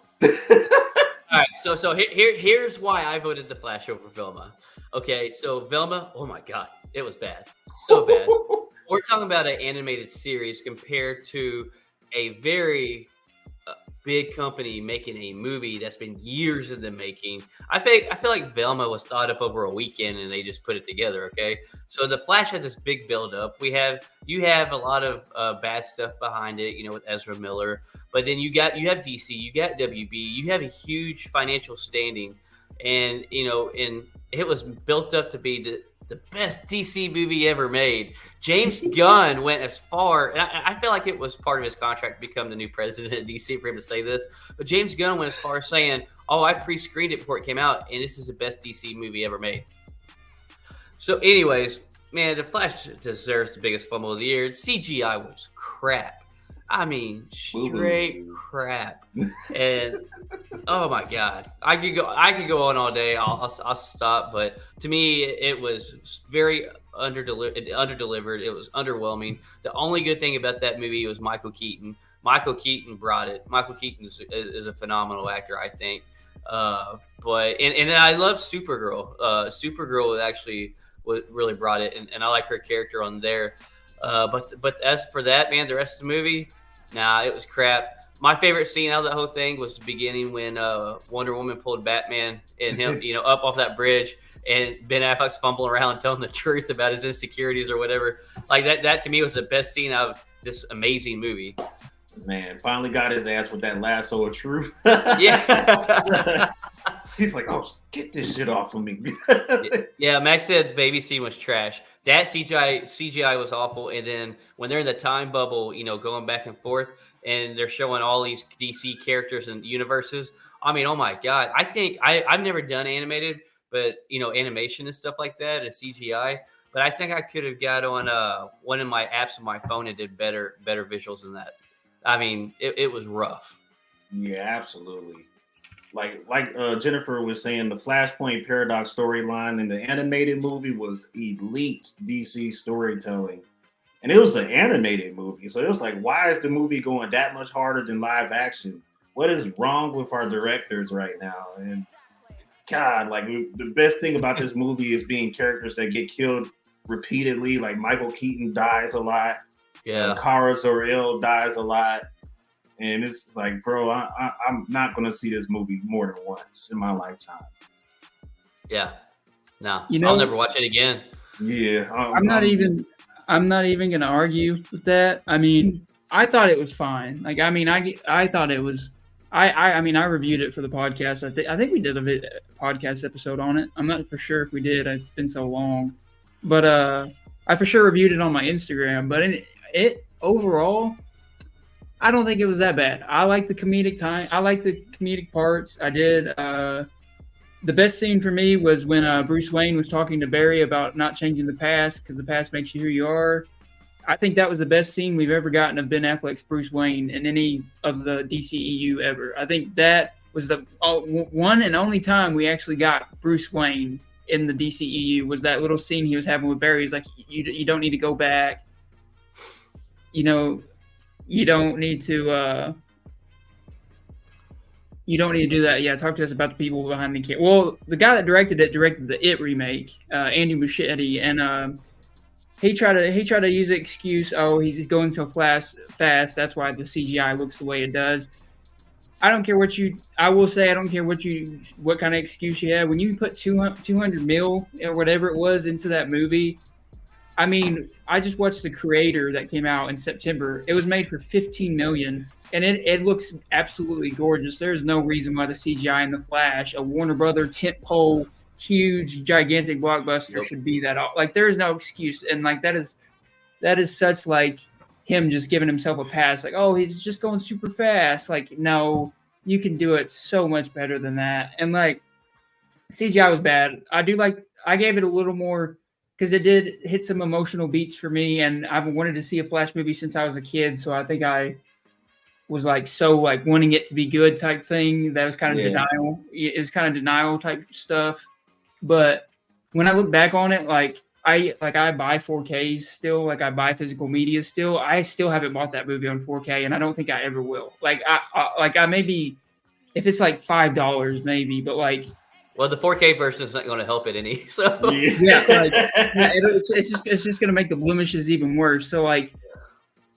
S2: All right, so here's why I voted the Flash over Velma. Okay, so Velma, oh my God, it was bad, so bad. We're talking about an animated series compared to a very big company making a movie that's been years in the making. I feel like Velma was thought up over a weekend and they just put it together. Okay, so the Flash has this big build up. You have a lot of bad stuff behind it, you know, with Ezra Miller. But then you have DC, you got WB, you have a huge financial standing, and you know, and it was built up to be the best DC movie ever made. James Gunn went as far, and I feel like it was part of his contract to become the new president of DC for him to say this, but James Gunn went as far as saying, oh, I pre-screened it before it came out, and this is the best DC movie ever made. So anyways, man, The Flash deserves the biggest fumble of the year. CGI was crap. I mean, straight crap. And oh my God, I could go on all day. I'll stop. But to me, it was very underdelivered. It was underwhelming. The only good thing about that movie was Michael Keaton. Michael Keaton brought it. Michael Keaton is a phenomenal actor, I think. But then I love Supergirl. Supergirl actually really brought it, and I like her character on there. But as for that, man, the rest of the movie, nah, it was crap. My favorite scene out of that whole thing was the beginning when Wonder Woman pulled Batman and him, you know, up off that bridge, and Ben Affleck's fumbling around telling the truth about his insecurities or whatever. Like that to me was the best scene out of this amazing movie.
S1: Man, finally got his ass with that lasso of truth.
S2: Yeah.
S1: He's like, oh, get this shit off of me.
S2: Yeah, Max said the baby scene was trash. That CGI was awful. And then when they're in the time bubble, you know, going back and forth, and they're showing all these DC characters and universes. I mean, oh my God. I think I've never done animated, but, you know, animation and stuff like that and CGI. But I think I could have got on one of my apps on my phone and did better visuals than that. I mean, it was rough.
S1: Yeah, absolutely. Like Jennifer was saying, the Flashpoint Paradox storyline in the animated movie was elite DC storytelling. And it was an animated movie. So it was like, why is the movie going that much harder than live action? what is wrong with our directors right now? And God, like the best thing about this movie is being characters that get killed repeatedly. Like Michael Keaton dies a lot.
S2: Yeah.
S1: Cara Zor-El dies a lot. And it's like, bro, I'm not going to see this movie more than once in my lifetime.
S2: Yeah. No,
S5: I'll
S2: never watch it again.
S1: Yeah.
S5: I'm not even going to argue with that. I mean, I thought it was fine. Like, I mean, I thought it was, I mean, I reviewed it for the podcast. I think we did a podcast episode on it. I'm not for sure if we did. It's been so long, but I for sure reviewed it on my Instagram. But it overall, I don't think it was that bad. I like the comedic time. I like the comedic parts. I did. The best scene for me was when Bruce Wayne was talking to Barry about not changing the past because the past makes you who you are. I think that was the best scene we've ever gotten of Ben Affleck's Bruce Wayne in any of the DCEU ever. I think that was the one and only time we actually got Bruce Wayne in the DCEU was that little scene he was having with Barry. He's like, you don't need to go back. You know, you don't need to do that. Yeah, talk to us about the people behind the camera. Well, the guy that directed the It remake, Andy Muschietti, and he tried to use the excuse, oh, he's just going so fast. That's why the CGI looks the way it does. I don't care I will say I don't care what kind of excuse you have. When you put 200 mil or whatever it was into that movie, I mean, I just watched The Creator that came out in September. It was made for $15 million, and it looks absolutely gorgeous. There's no reason why the CGI in The Flash, a Warner Brother tentpole, huge, gigantic blockbuster, should be that. Like, there is no excuse, and like that is such like him just giving himself a pass. Like, oh, he's just going super fast. Like, no, you can do it so much better than that. And like, CGI was bad. I gave it a little more. Because it did hit some emotional beats for me, and I've wanted to see a Flash movie since I was a kid, so I think I was like wanting it to be good type thing. That was kind of denial. It was kind of denial type stuff. But when I look back on it, I buy 4Ks still, like I buy physical media still. I still haven't bought that movie on 4K, and I don't think I ever will. Like I maybe if it's like $5 maybe, but like.
S2: Well, the 4K version is not going to help it any. So
S5: it's just going to make the blemishes even worse. So like,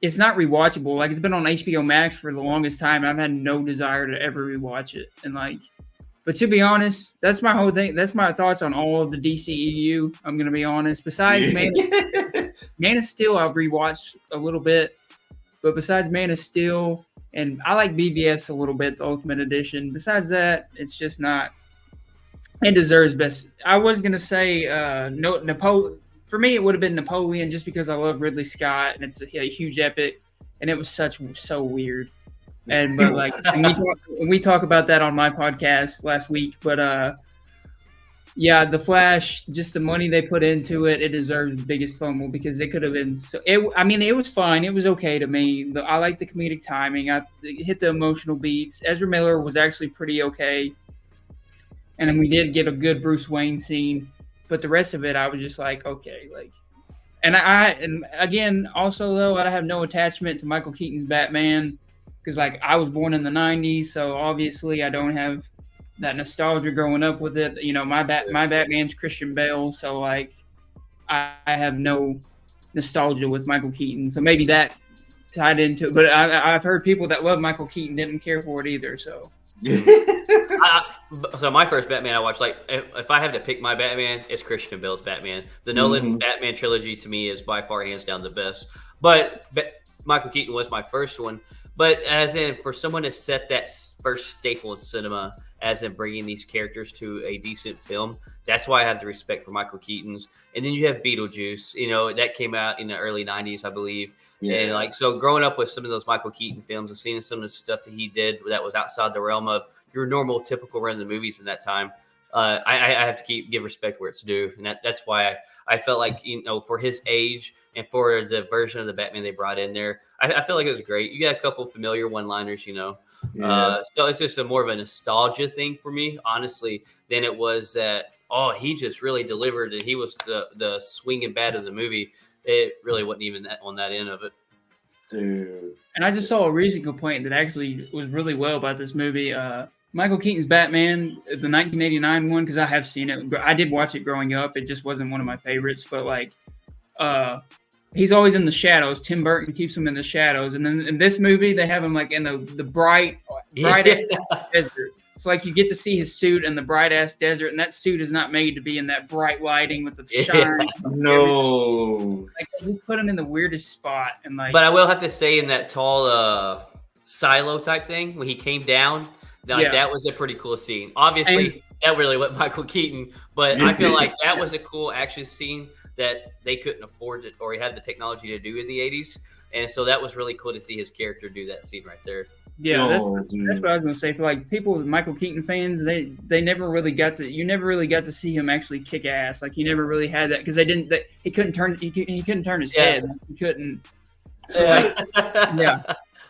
S5: it's not rewatchable. Like, it's been on HBO Max for the longest time, and I've had no desire to ever rewatch it. And like, but to be honest, that's my whole thing. That's my thoughts on all of the DCEU. I'm going to be honest. Besides Man of Steel, I've rewatched a little bit, but besides Man of Steel, and I like BVS a little bit, the Ultimate Edition. Besides that, it's just not. It deserves best. I was gonna say Napoleon. For me, it would have been Napoleon, just because I love Ridley Scott and it's a huge epic, and it was so weird. And but like we talk about that on my podcast last week. But yeah, The Flash, just the money they put into it, it deserves the biggest fumble because it could have been. It was fine. It was okay to me. I like the comedic timing. It hit the emotional beats. Ezra Miller was actually pretty okay. And then we did get a good Bruce Wayne scene, but the rest of it, I was just like, okay, like, and again, also though, I have no attachment to Michael Keaton's Batman because like I was born in the '90s, so obviously I don't have that nostalgia growing up with it. You know, my Batman's Christian Bale, so like I have no nostalgia with Michael Keaton, so maybe that tied into it. But I've heard people that love Michael Keaton didn't care for it either, so.
S2: So my first Batman I watched, like if I have to pick my Batman, it's Christian Bale's Batman. The Nolan Batman trilogy to me is by far hands down the best. But Michael Keaton was my first one. But as in for someone to set that first staple in cinema, as in bringing these characters to a decent film, that's why I have the respect for Michael Keaton's. And then you have Beetlejuice, you know, that came out in the early 90s, I believe. Yeah. And like, so growing up with some of those Michael Keaton films and seeing some of the stuff that he did that was outside the realm of your normal, typical run of the movies in that time, I have to give respect where it's due. And that's why I felt like, you know, for his age and for the version of the Batman they brought in there, I feel like it was great. You got a couple familiar one-liners, you know. Yeah. So it's just more of a nostalgia thing for me, honestly, than it was that, oh, he just really delivered and he was the swinging bat of the movie. It really wasn't even that on that end of it.
S1: Dude.
S5: And I just saw a recent complaint that actually was really well about this movie. Michael Keaton's Batman, the 1989 one, because I have seen it. I did watch it growing up. It just wasn't one of my favorites. But like, he's always in the shadows. Tim Burton keeps him in the shadows. And then in this movie, they have him like in the bright desert. It's like you get to see his suit in the bright ass desert, and that suit is not made to be in that bright lighting with the shine.
S1: No,
S5: like we put him in the weirdest spot, and like.
S2: But I will have to say, in that tall silo type thing, when he came down, that was a pretty cool scene. Obviously, that really went Michael Keaton, but I feel like that was a cool action scene that they couldn't afford it, or he had the technology to do in the 80s, and so that was really cool to see his character do that scene right there.
S5: Yeah, that's what I was gonna say. For like people, Michael Keaton fans, they never really got to. You never really got to see him actually kick ass. Like he never really had that because they didn't. He couldn't turn. He couldn't turn his head. He couldn't. So like,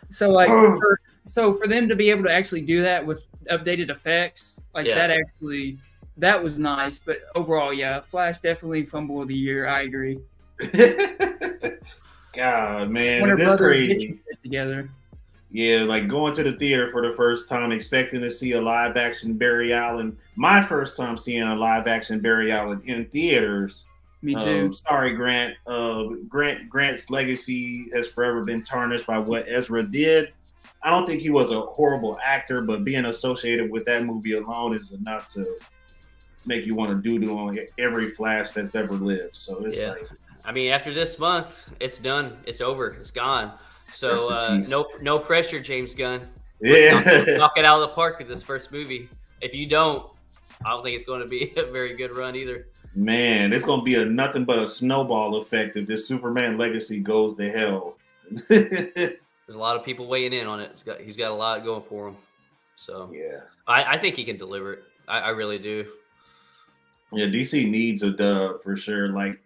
S5: So like, for them to be able to actually do that with updated effects, like that was nice. But overall, Flash definitely fumble of the year. I agree.
S1: God, man, this crazy.
S5: Together.
S1: Yeah, like going to the theater for the first time, expecting to see a live action Barry Allen. My first time seeing a live action Barry Allen in theaters.
S5: Me too.
S1: Sorry, Grant. Grant's legacy has forever been tarnished by what Ezra did. I don't think he was a horrible actor, but being associated with that movie alone is enough to make you want to doo-doo on every Flash that's ever lived. So it's like,
S2: I mean, after this month, it's done. It's over. It's gone. So no pressure, James Gunn. Knock it out of the park with this first movie. If you don't, I don't think it's going to be a very good run either.
S1: Man, it's going to be nothing but a snowball effect if this Superman legacy goes to hell.
S2: There's a lot of people weighing in on it. He's got a lot going for him. So
S1: yeah,
S2: I think he can deliver it. I really do.
S1: Yeah, DC needs a dub for sure. Like,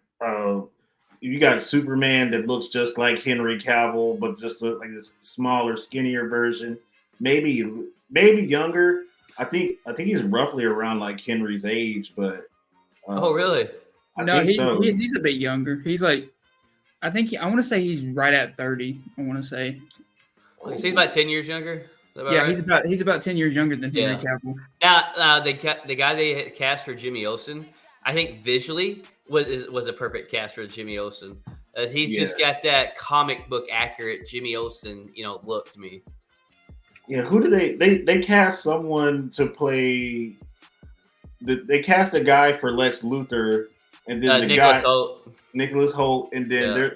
S1: you got Superman that looks just like Henry Cavill, but just like this smaller, skinnier version. Maybe younger. I think he's roughly around like Henry's age, but.
S2: Oh, really?
S5: He's a bit younger. He's like, I want to say he's right at 30. I want to say.
S2: So he's about 10 years younger.
S5: Yeah, right? he's about 10 years younger than Henry Cavill.
S2: Now, the guy they cast for Jimmy Olsen, I think visually was a perfect cast for Jimmy Olsen. He's just got that comic book accurate Jimmy Olsen, look to me.
S1: Yeah, who do they cast someone to play? They cast a guy for Lex Luthor, and then Nicholas Hoult, and then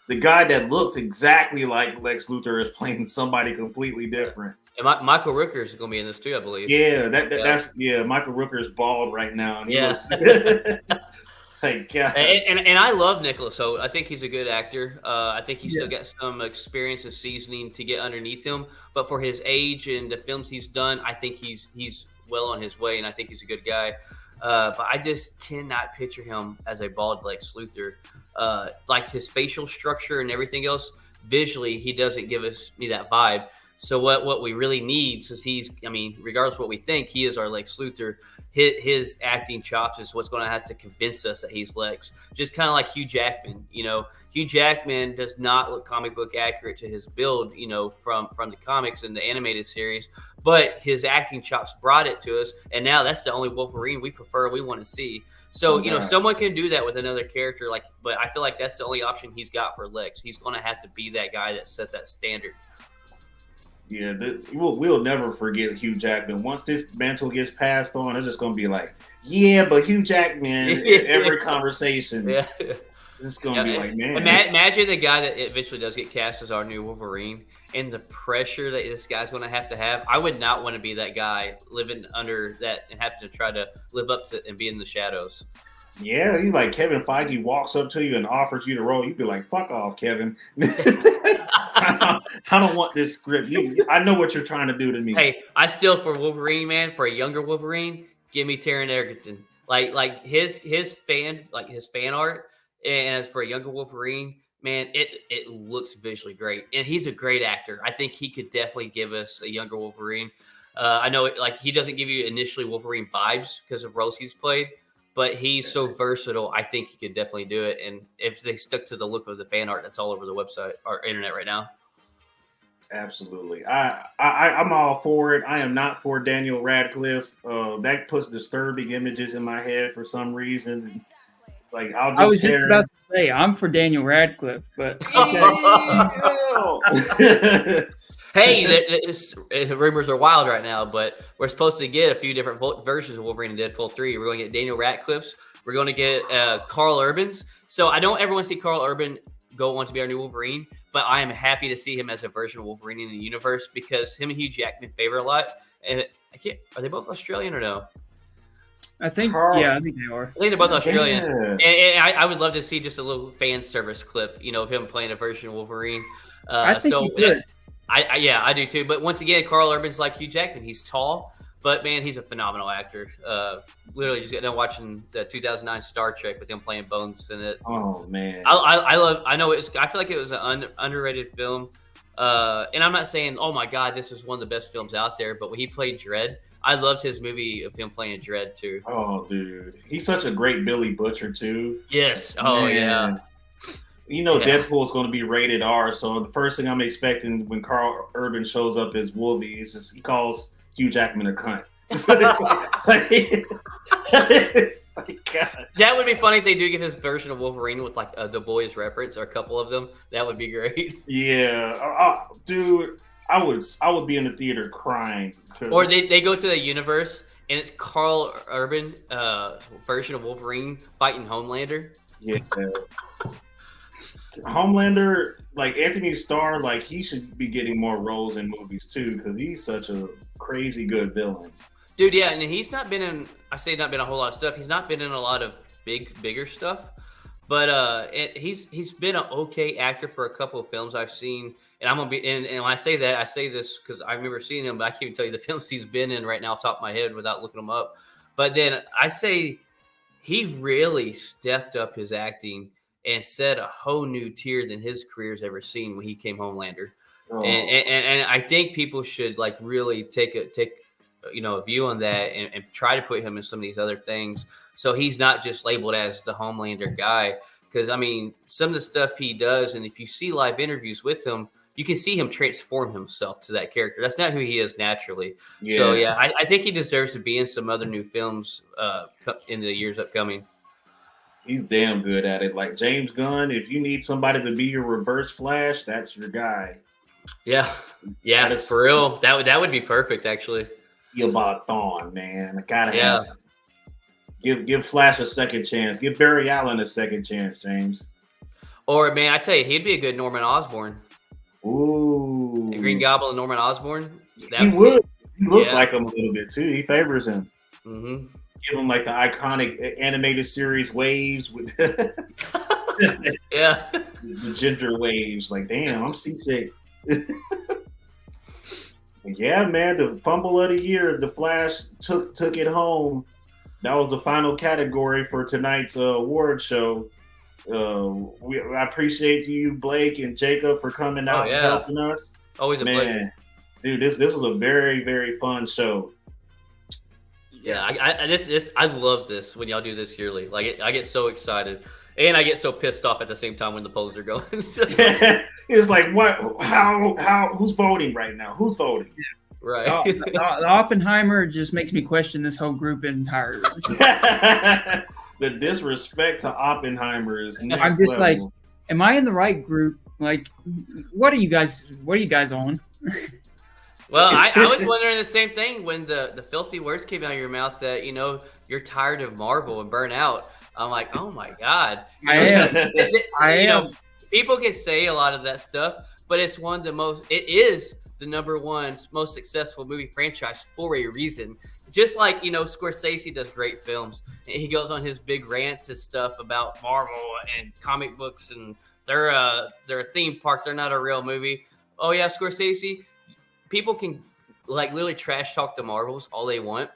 S1: the guy that looks exactly like Lex Luthor is playing somebody completely different.
S2: And Michael Rooker is going to be in this too, I believe.
S1: Yeah, that's Michael Rooker is bald right now. And Thank God.
S2: And I love Nicholas Hoult. I think he's a good actor. I think he's still got some experience and seasoning to get underneath him. But for his age and the films he's done, I think he's well on his way, and I think he's a good guy. But I just cannot picture him as a bald Lex Luthor. Like his facial structure and everything else, visually, he doesn't give me that vibe. So what we really need, since regardless of what we think, he is our Lex Luthor. His acting chops is what's going to have to convince us that he's Lex. Just kind of like Hugh Jackman. Hugh Jackman does not look comic book accurate to his build, from the comics and the animated series, but his acting chops brought it to us, and now that's the only Wolverine we want to see. So, someone can do that with another character, but I feel like that's the only option he's got for Lex. He's going to have to be that guy that sets that standard.
S1: Yeah, we'll never forget Hugh Jackman. Once this mantle gets passed on, it's just going to be like, but Hugh Jackman in every conversation. Yeah. It's going to be like, man.
S2: Imagine the guy that eventually does get cast as our new Wolverine and the pressure that this guy's going to have. I would not want to be that guy living under that and have to try to live up to and be in the shadows.
S1: Yeah, you like Kevin Feige walks up to you and offers you the role. You'd be like, fuck off, Kevin. I don't want this script. I know what you're trying to do to me.
S2: Hey, I still, for Wolverine, man, for a younger Wolverine, give me Taron Egerton. Like his fan art, and as for a younger Wolverine, man, it looks visually great. And he's a great actor. I think he could definitely give us a younger Wolverine. I know he doesn't give you initially Wolverine vibes because of roles he's played, but he's so versatile. I think he could definitely do it. And if they stuck to the look of the fan art that's all over the website or internet right now.
S1: Absolutely. I'm all for it. I am not for Daniel Radcliffe. That puts disturbing images in my head for some reason. Like
S5: I was just about to say I'm for Daniel Radcliffe, but
S2: hey, the rumors are wild right now, but we're supposed to get a few different versions of Wolverine and Deadpool 3. We're going to get Daniel Radcliffe's. We're going to get Carl Urban's. So I don't ever want to see Carl Urban go on to be our new Wolverine, but I am happy to see him as a version of Wolverine in the universe because him and Hugh Jackman favor a lot. And are they both Australian or no?
S5: I think they are.
S2: I think they're both Australian. Yeah. And I would love to see just a little fan service clip, of him playing a version of Wolverine.
S5: I think he could.
S2: I do too. But once again, Carl Urban's like Hugh Jackman. He's tall, but man, he's a phenomenal actor. Literally just got done watching the 2009 Star Trek with him playing Bones in it.
S1: Oh man,
S2: I feel like it was an underrated film. And I'm not saying, oh my God, this is one of the best films out there. But when he played Dredd, I loved his movie of him playing Dredd too.
S1: Oh, dude, he's such a great Billy Butcher too.
S2: Yes. Oh yeah.
S1: Deadpool is going to be rated R, so the first thing I'm expecting when Carl Urban shows up as Wolvie is just he calls Hugh Jackman a cunt.
S2: That would be funny if they do get his version of Wolverine with like the Boys reference or a couple of them. That would be great.
S1: Yeah, dude, I would be in the theater crying.
S2: Or they go to the universe and it's Carl Urban version of Wolverine fighting Homelander.
S1: Yeah. Homelander, like Anthony Starr, like he should be getting more roles in movies too because he's such a crazy good villain.
S2: Dude, yeah, and he's not been in. I say not been a whole lot of stuff. He's not been in a lot of bigger stuff, but he's been an okay actor for a couple of films I've seen. And I'm gonna be and when I say that, I say this because I remember seeing him, but I can't even tell you the films he's been in right now off the top of my head without looking them up. But then I say he really stepped up his acting and set a whole new tier than his career's ever seen when he came Homelander. Oh. And I think people should like really take a view on that and try to put him in some of these other things. So he's not just labeled as the Homelander guy. Because I mean, some of the stuff he does, and if you see live interviews with him, you can see him transform himself to that character. That's not who he is naturally. Yeah. So yeah, I think he deserves to be in some other new films in the years upcoming.
S1: He's damn good at it. Like James Gunn, if you need somebody to be your Reverse Flash, that's your guy.
S2: Yeah, for real. That would be perfect, actually.
S1: About Thawne, man. I gotta have it. Give Flash a second chance. Give Barry Allen a second chance, James.
S2: Or man, I tell you, he'd be a good Norman Osborn.
S1: Ooh,
S2: the Green Goblin, Norman Osborn.
S1: He would. He looks like him a little bit too. He favors him.
S2: Mm-hmm.
S1: Give him like the iconic animated series waves with
S2: the
S1: ginger waves. Like, damn, I'm seasick. Yeah, man, the fumble of the year, the Flash took it home. That was the final category for tonight's award show. I appreciate you, Blake and Jacob, for coming out and helping us.
S2: Always a pleasure.
S1: Dude, this was a very, very fun show.
S2: Yeah, I love this when y'all do this yearly. Like, I get so excited, and I get so pissed off at the same time when the polls are going.
S1: It's like, what? How? Who's voting right now? Who's voting?
S2: Right.
S5: The Oppenheimer just makes me question this whole group entirely.
S1: The disrespect to Oppenheimer is next
S5: I'm just
S1: level.
S5: like, am I in the right group? Like, what are you guys on?
S2: Well, I was wondering the same thing when the filthy words came out of your mouth that, you're tired of Marvel and burn out. I'm like, oh my God.
S5: I am.
S2: People can say a lot of that stuff, but it is the number one most successful movie franchise for a reason. Just like, Scorsese does great films. And he goes on his big rants and stuff about Marvel and comic books and they're a theme park. They're not a real movie. Oh yeah, Scorsese. People can like literally trash talk the Marvels all they want.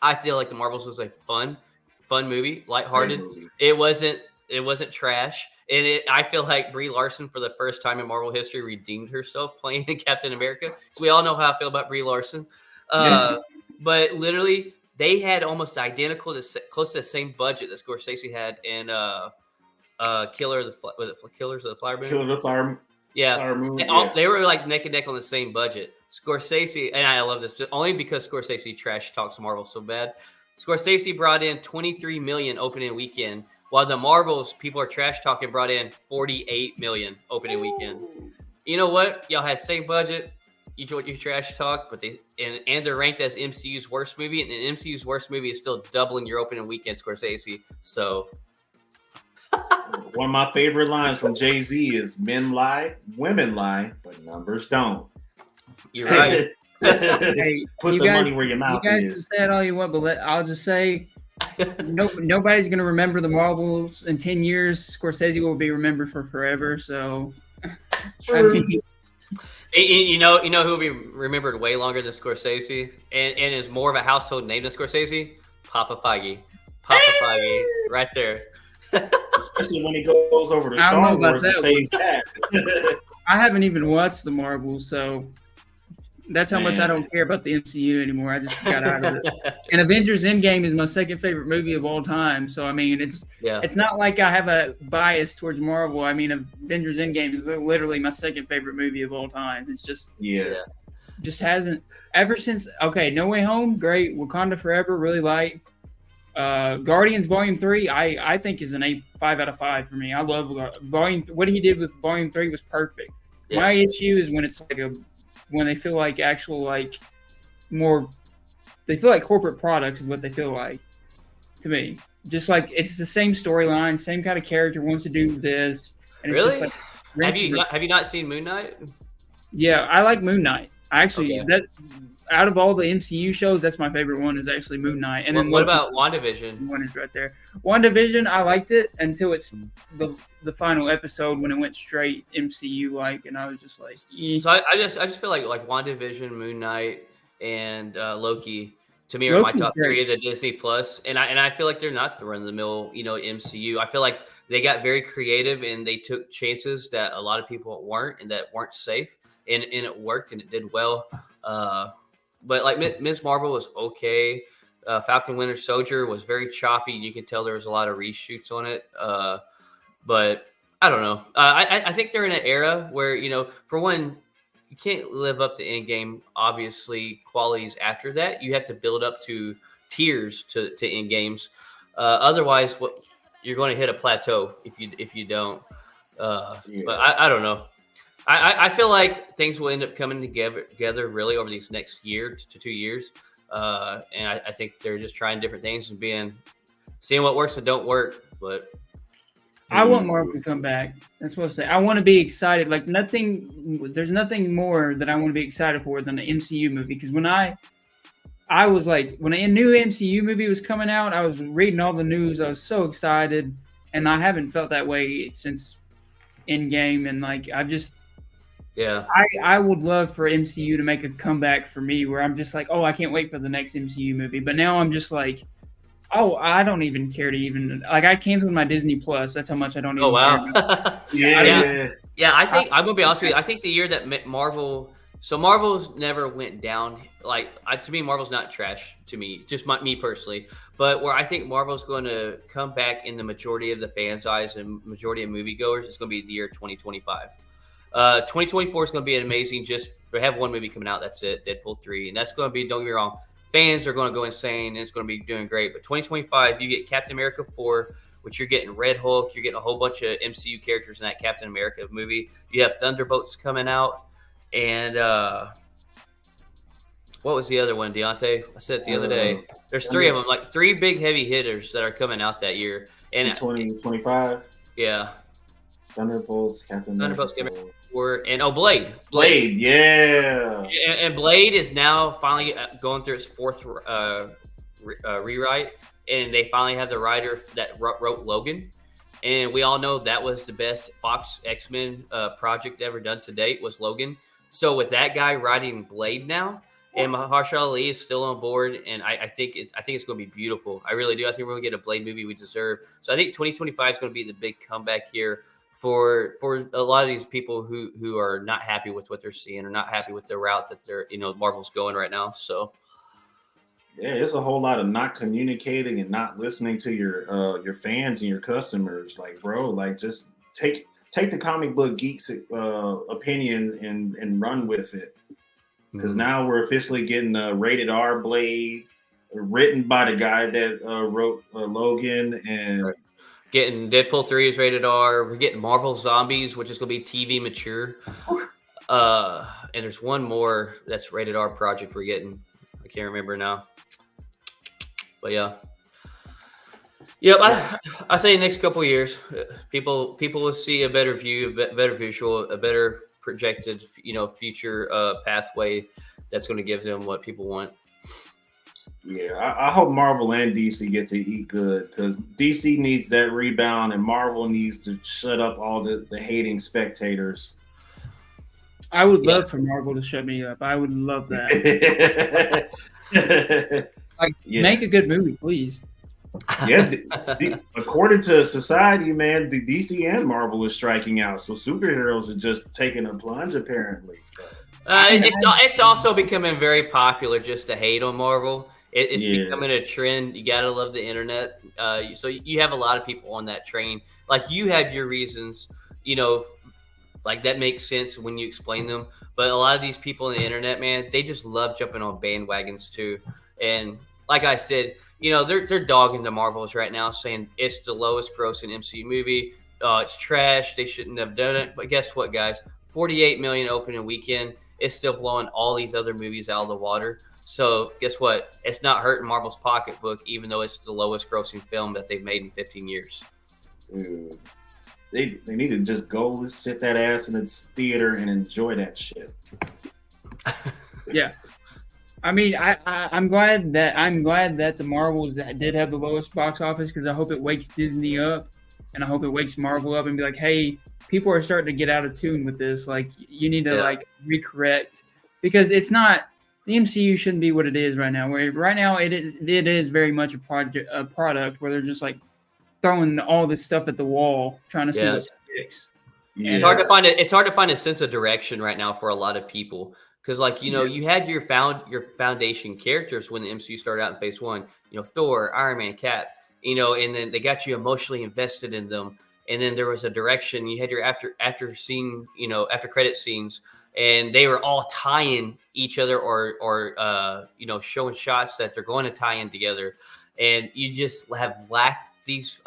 S2: I feel like the Marvels was a fun movie, lighthearted. It wasn't trash. And I feel like Brie Larson, for the first time in Marvel history, redeemed herself playing Captain America. So we all know how I feel about Brie Larson. But literally, they had almost identical, close to the same budget that Scorsese had in Killers of the Flower Moon?
S1: Killer of the Flower Moon.
S2: Yeah,
S1: movie,
S2: they were like neck and neck on the same budget. Scorsese, and I love this just only because Scorsese trash talks Marvel so bad. Scorsese brought in 23 million opening weekend, while the Marvels people are trash talking brought in 48 million opening weekend. You know what? Y'all had same budget. You trash talk, but they're ranked as MCU's worst movie, and the MCU's worst movie is still doubling your opening weekend, Scorsese. So.
S1: One of my favorite lines from Jay-Z is "Men lie, women lie, but numbers don't."
S2: You're right.
S5: Hey,
S1: Put the money where your mouth is.
S5: You guys can say it all you want, but I'll just say nobody's going to remember the Marvels in 10 years. Scorsese will be remembered for forever. So, I mean,
S2: you know who will be remembered way longer than Scorsese and is more of a household name than Scorsese? Papa Feige. Papa Feige, right there.
S1: Especially when he goes over to Star Wars and saves that.
S5: I haven't even watched the Marvels, so that's how much I don't care about the MCU anymore. I just got out of it. And Avengers Endgame is my second favorite movie of all time. So I mean, it's not like I have a bias towards Marvel. I mean, Avengers Endgame is literally my second favorite movie of all time. It's just just hasn't ever since. Okay, No Way Home, great. Wakanda Forever, really liked. Guardians Volume 3, I think is an 5 out of 5 for me. I love Volume. What he did with Volume 3 was perfect. Yeah. My issue is when it's like when they feel like actual they feel like corporate products is what they feel like to me. Just like it's the same storyline, same kind of character wants to do this. And
S2: really?
S5: It's just like,
S2: have you not seen Moon Knight?
S5: Yeah, I like Moon Knight. Actually, that out of all the MCU shows, that's my favorite one is actually Moon Knight. And then
S2: what about WandaVision?
S5: One is right there. WandaVision, I liked it until it's the final episode when it went straight MCU like, and I was just like,
S2: So I just feel like WandaVision, Moon Knight, and Loki to me are my top three of the Disney Plus, and I feel like they're not the run of the mill MCU. I feel like they got very creative and they took chances that a lot of people weren't and that weren't safe, and it worked and it did well. But like Ms. Marvel was okay. Falcon Winter Soldier was very choppy. You can tell there was a lot of reshoots on it. But I don't know. I think they're in an era where, for one, you can't live up to Endgame. Obviously, qualities after that. You have to build up to tiers to Endgames. Otherwise, you're going to hit a plateau if you don't. But I don't know. I feel like things will end up coming together really over these next year to 2 years. And I think they're just trying different things and seeing what works and don't work. But
S5: I want Marvel to come back. That's what I say. I want to be excited. Like there's nothing more that I want to be excited for than the MCU movie. Because when I was like, when a new MCU movie was coming out, I was reading all the news. I was so excited. And I haven't felt that way since Endgame. And like, I would love for MCU to make a comeback for me where I'm just like, oh, I can't wait for the next MCU movie. But now I'm just like, oh, I don't even care to even like I canceled my Disney Plus. That's how much I don't even care.
S2: Yeah. I think I'm gonna be honest with you. I think the year that Marvel's never went down. Like to me, Marvel's not trash to me, just me personally. But where I think Marvel's going to come back in the majority of the fans' eyes and majority of moviegoers is going to be the year 2025. 2024 is going to be an amazing. We have one movie coming out. That's it, Deadpool 3, and that's going to be. Don't get me wrong, fans are going to go insane, and it's going to be doing great. But 2025, you get Captain America 4, which you're getting Red Hulk. You're getting a whole bunch of MCU characters in that Captain America movie. You have Thunderbolts coming out, and what was the other one, Deontay? I said it the other day. There's three of them, like three big heavy hitters that are coming out that year. And
S1: 2025.
S2: Yeah.
S1: Thunderbolts, Captain America.
S2: And Blade.
S1: Blade, yeah.
S2: And Blade is now finally going through its fourth rewrite, and they finally have the writer that wrote Logan. And we all know that was the best Fox X-Men project ever done to date was Logan. So with that guy writing Blade now, and Mahershala Ali is still on board, and I think it's going to be beautiful. I really do. I think we're going to get a Blade movie we deserve. So I think 2025 is going to be the big comeback year for a lot of these people who are not happy with what they're seeing or not happy with the route that they're Marvel's going right now. So
S1: yeah, it's a whole lot of not communicating and not listening to your fans and your customers. Like, bro, like just take take the comic book geeks opinion and run with it. Because now we're officially getting a rated R Blade, written by the guy that wrote Logan, and
S2: getting Deadpool 3 is rated R. We're getting Marvel Zombies, which is going to be TV mature. And there's one more that's rated R project we're getting. I can't remember now. But yeah. Yep, I say next couple of years, people will see a better view, a better visual, a better projected, future pathway that's going to give them what people want.
S1: Yeah, I hope Marvel and DC get to eat good, because DC needs that rebound and Marvel needs to shut up all the hating spectators.
S5: I would love for Marvel to shut me up. I would love that. Make a good movie, please.
S1: Yeah, according to society, man, the DC and Marvel is striking out. So superheroes are just taking a plunge, apparently.
S2: It's also becoming very popular just to hate on Marvel. It's becoming a trend. You gotta love the internet. So you have a lot of people on that train. Like, you have your reasons, like that makes sense when you explain them. But a lot of these people on the internet, man, they just love jumping on bandwagons too. And like I said, they're dogging the Marvels right now, saying it's the lowest grossing MCU movie. It's trash. They shouldn't have done it. But guess what, guys? 48 million opening weekend. It's still blowing all these other movies out of the water. So guess what? It's not hurting Marvel's pocketbook, even though it's the lowest grossing film that they've made in 15 years.
S1: Dude, they need to just go sit that ass in its theater and enjoy that shit.
S5: Yeah. I mean, I'm glad that the Marvels did have the lowest box office, because I hope it wakes Disney up, and I hope it wakes Marvel up and be like, hey, people are starting to get out of tune with this. Like, you need to recorrect, because it's not, the MCU shouldn't be what it is right now. Where right now it is very much a product where they're just like throwing all this stuff at the wall, trying to see what sticks.
S1: Yeah.
S2: It's hard to find a sense of direction right now for a lot of people. Because, you had your foundation characters when the MCU started out in Phase 1. Thor, Iron Man, Cap. And then they got you emotionally invested in them. And then there was a direction. You had your after credit scenes, and they were all tying each other or showing shots that they're going to tie in together. And you just have lacked these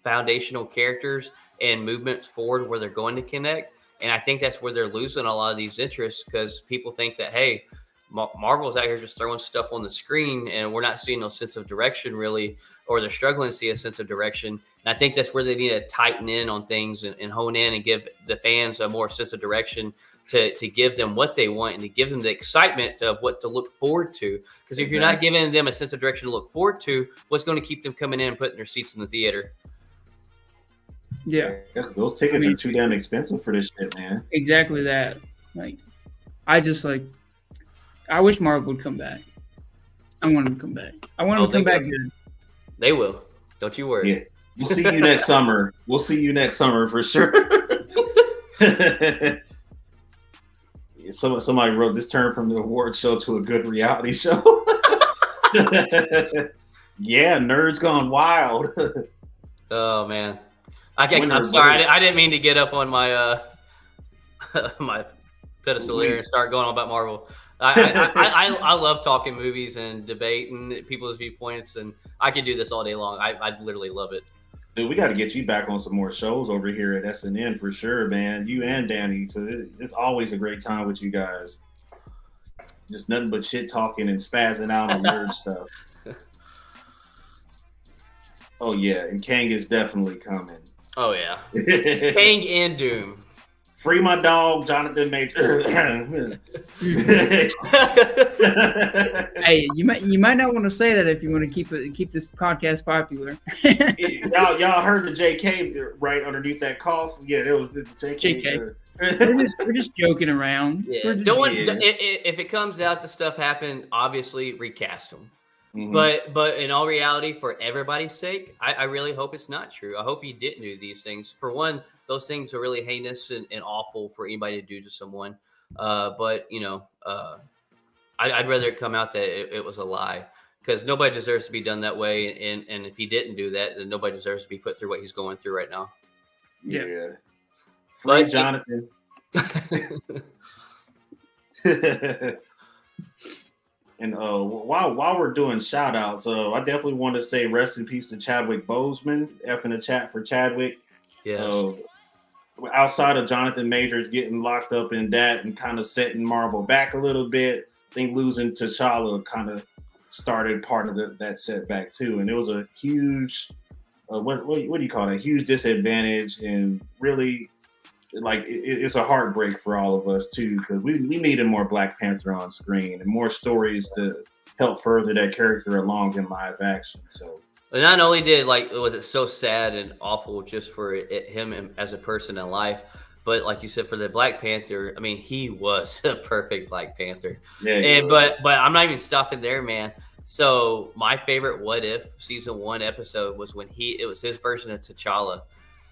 S2: foundational characters and movements forward where they're going to connect. And I think that's where they're losing a lot of these interests, because people think that, hey, Marvel's out here just throwing stuff on the screen and we're not seeing no sense of direction really, or they're struggling to see a sense of direction. And I think that's where they need to tighten in on things and hone in and give the fans a more sense of direction to give them what they want and to give them the excitement of what to look forward to. Because if you're not giving them a sense of direction to look forward to, what's going to keep them coming in and putting their seats in the theater?
S5: Yeah,
S1: those tickets are too damn expensive for this shit, man.
S5: Exactly that. I wish Marvel would come back. I want them to come back. I want them to come back good.
S2: They will. Don't you worry.
S1: Yeah. We'll see you next summer. We'll see you next summer for sure. Somebody wrote this turn from the award show to a good reality show. Yeah, nerds gone wild.
S2: Oh man. I'm sorry. I didn't mean to get up on my my pedestal here and start going on about Marvel. I love talking movies and debating people's viewpoints, and I could do this all day long. I literally love it.
S1: Dude, we got to get you back on some more shows over here at SNN for sure, man. You and Danny. So it's always a great time with you guys. Just nothing but shit talking and spazzing out on nerd stuff. Oh yeah, and Kang is definitely coming.
S2: Oh yeah, Kang and Doom.
S1: Free my dog, Jonathan Major.
S5: Hey, you might not want to say that if you want to keep this podcast popular.
S1: y'all heard the JK right underneath that cough? Yeah, there was the JK.
S5: We're just joking around.
S2: Yeah. If it comes out the stuff happened, obviously recast them. Mm-hmm. But in all reality, for everybody's sake, I really hope it's not true. I hope he didn't do these things. For one, those things are really heinous and awful for anybody to do to someone. But I'd rather it come out that it was a lie, because nobody deserves to be done that way. And if he didn't do that, then nobody deserves to be put through what he's going through right now.
S1: Yeah. Free Jonathan. And while we're doing shout outs, I definitely want to say rest in peace to Chadwick Boseman. F in the chat for Chadwick.
S2: Yes.
S1: Outside of Jonathan Majors getting locked up in that and kind of setting Marvel back a little bit, I think losing T'Challa kind of started part of that setback too. And it was a huge, what do you call it? A huge disadvantage, and really, like it's a heartbreak for all of us too, because we needed more Black Panther on screen and more stories to help further that character along in live action. So.
S2: But not only was it so sad and awful just for him as a person in life, but like you said, for the Black Panther, I mean, he was a perfect Black Panther. Yeah. But I'm not even stopping there, man. So my favorite What If season 1 episode was when it was his version of T'Challa.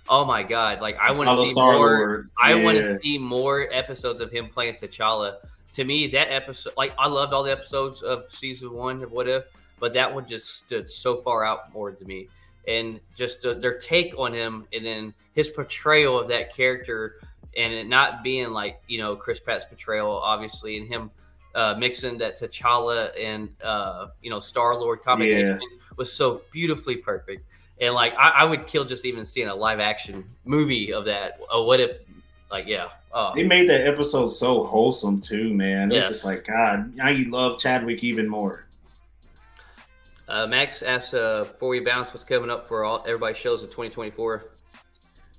S2: Oh my God! Like I want to see more. I want to see more episodes of him playing T'Challa. To me, that episode, like I loved all the episodes of season 1 of What If. But that one just stood so far out more to me. And just their take on him, and then his portrayal of that character, and it not being like, Chris Pratt's portrayal, obviously, and him mixing that T'Challa and, Star-Lord combination was so beautifully perfect. And, like, I would kill just even seeing a live-action movie of that. What if, like, yeah.
S1: They made that episode so wholesome, too, man. It's just like, God, now you love Chadwick even more.
S2: Max asked, before we bounce, what's coming up for everybody's shows in 2024?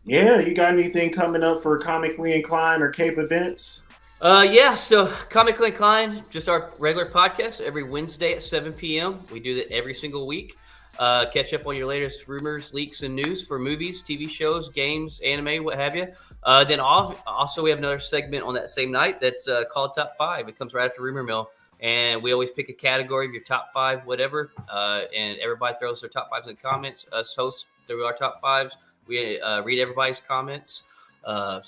S1: Yeah, you got anything coming up for Comically Inclined or Cape events?
S2: So Comically Inclined, just our regular podcast every Wednesday at 7 p.m. We do that every single week. Catch up on your latest rumors, leaks, and news for movies, TV shows, games, anime, what have you. Then also we have another segment on that same night that's called Top 5. It comes right after Rumor Mill. And we always pick a category of your top 5, whatever. And everybody throws their top 5s in the comments. Us hosts through our top 5s. We read everybody's comments. Top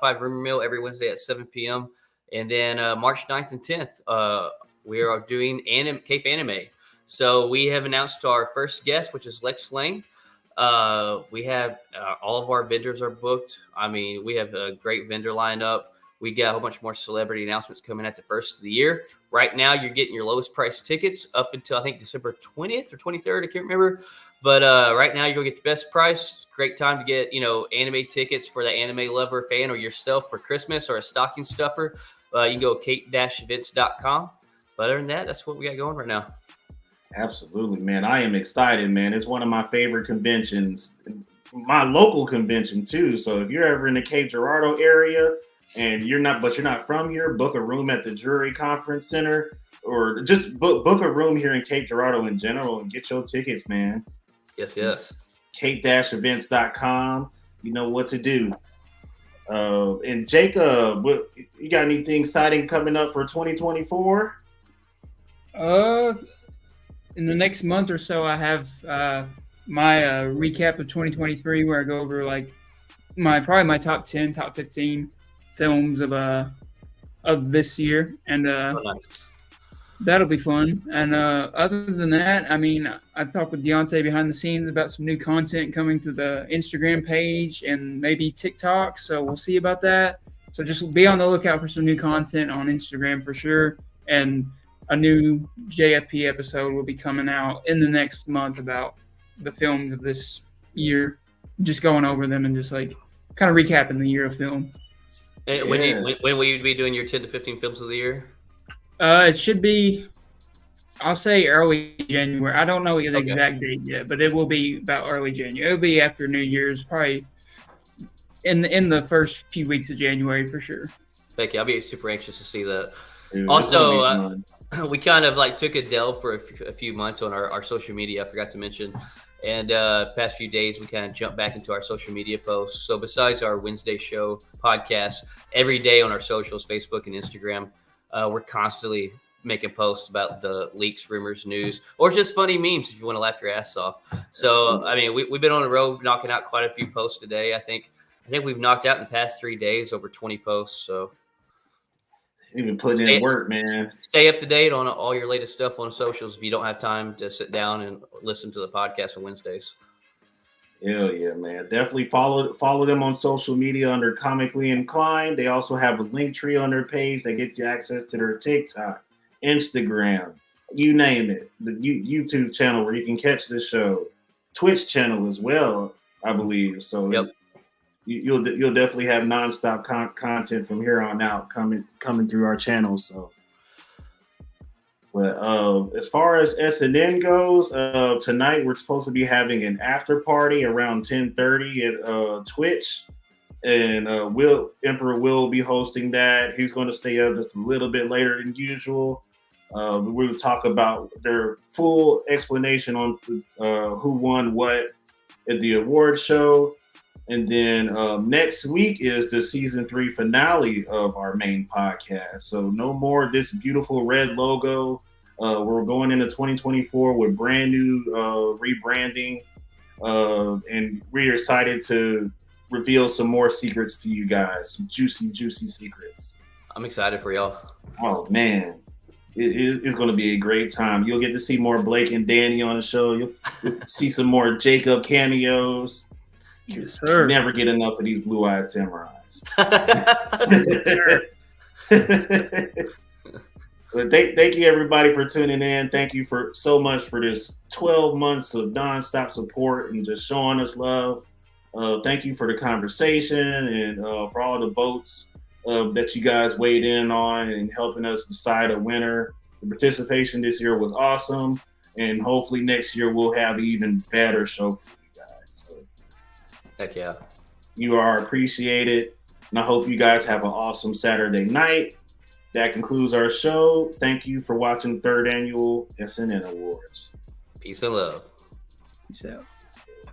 S2: 5 Rumor Mill every Wednesday at 7 p.m. And then March 9th and 10th, we are doing Cape Anime. So we have announced our first guest, which is Lex Lane. We have all of our vendors are booked. I mean, we have a great vendor lineup. We got a whole bunch more celebrity announcements coming at the first of the year. Right now, you're getting your lowest price tickets up until, I think, December 20th or 23rd. I can't remember. But right now, you're going to get the best price. Great time to get, anime tickets for the anime lover fan or yourself for Christmas or a stocking stuffer. You can go cape-events.com. But other than that, that's what we got going right now.
S1: Absolutely, man. I am excited, man. It's one of my favorite conventions. My local convention, too. So if you're ever in the Cape Girardeau area, and you're not from here, book a room at the Drury Conference Center, or just book a room here in Cape Girardeau in general and get your tickets, man.
S2: Yes.
S1: Cape-events.com. You know what to do. And Jacob, you got anything exciting coming up for 2024?
S5: In the next month or so, I have my recap of 2023, where I go over like probably my top 10, top 15 films of this year, and that'll be fun. And other than that, I mean, I've talked with Deontay behind the scenes about some new content coming to the Instagram page and maybe TikTok, so we'll see about that. So just be on the lookout for some new content on Instagram for sure, and a new JFP episode will be coming out in the next month about the films of this year, just going over them and just like kind of recapping the year of film.
S2: When will you be doing your 10 to 15 films of the year?
S5: It should be, I'll say early January. I don't know the exact date yet, but it will be about early January. It'll be after New Year's, probably in the first few weeks of January for sure.
S2: Thank you. I'll be super anxious to see that.
S1: Dude,
S2: also, we kind of like took a delve for a few months on our social media. I forgot to mention. And past few days, we kind of jumped back into our social media posts. So besides our Wednesday show podcast, every day on our socials, Facebook and Instagram, we're constantly making posts about the leaks, rumors, news, or just funny memes if you want to laugh your ass off. So, I mean, we've been on the road knocking out quite a few posts today. I think we've knocked out in the past 3 days over 20 posts. So
S1: you've been putting in work, man.
S2: Stay up to date on all your latest stuff on socials if you don't have time to sit down and listen to the podcast on Wednesdays.
S1: Hell yeah, man. Definitely follow them on social media under Comically Inclined. They also have a link tree on their page that gets you access to their TikTok, Instagram, you name it. The YouTube channel where you can catch the show. Twitch channel as well, I believe. So
S2: Yep.
S1: you'll definitely have nonstop content from here on out coming through our channel. So but as far as SNN goes, tonight we're supposed to be having an after party around 10:30 at Twitch, and Emperor will be hosting that. He's going to stay up just a little bit later than usual. We will talk about their full explanation on who won what at the award show. And then next week is the season 3 finale of our main podcast. So no more this beautiful red logo. We're going into 2024 with brand new rebranding. And we're excited to reveal some more secrets to you guys. Some juicy, juicy secrets.
S2: I'm excited for y'all.
S1: Oh, man. It's going to be a great time. You'll get to see more Blake and Danny on the show. You'll see some more Jacob cameos.
S5: Yes, sir.
S1: Never get enough of these blue-eyed samurais. But thank you everybody for tuning in. Thank you for so much for this 12 months of nonstop support and just showing us love. Thank you for the conversation and for all the votes that you guys weighed in on and helping us decide a winner. The participation this year was awesome, and hopefully next year we'll have an even better show for you guys. So,
S2: heck yeah. You
S1: are appreciated, and I hope you guys have an awesome Saturday night. That concludes our show. Thank you for watching the 3rd Annual SNN Awards.
S2: Peace and love.
S5: Peace out.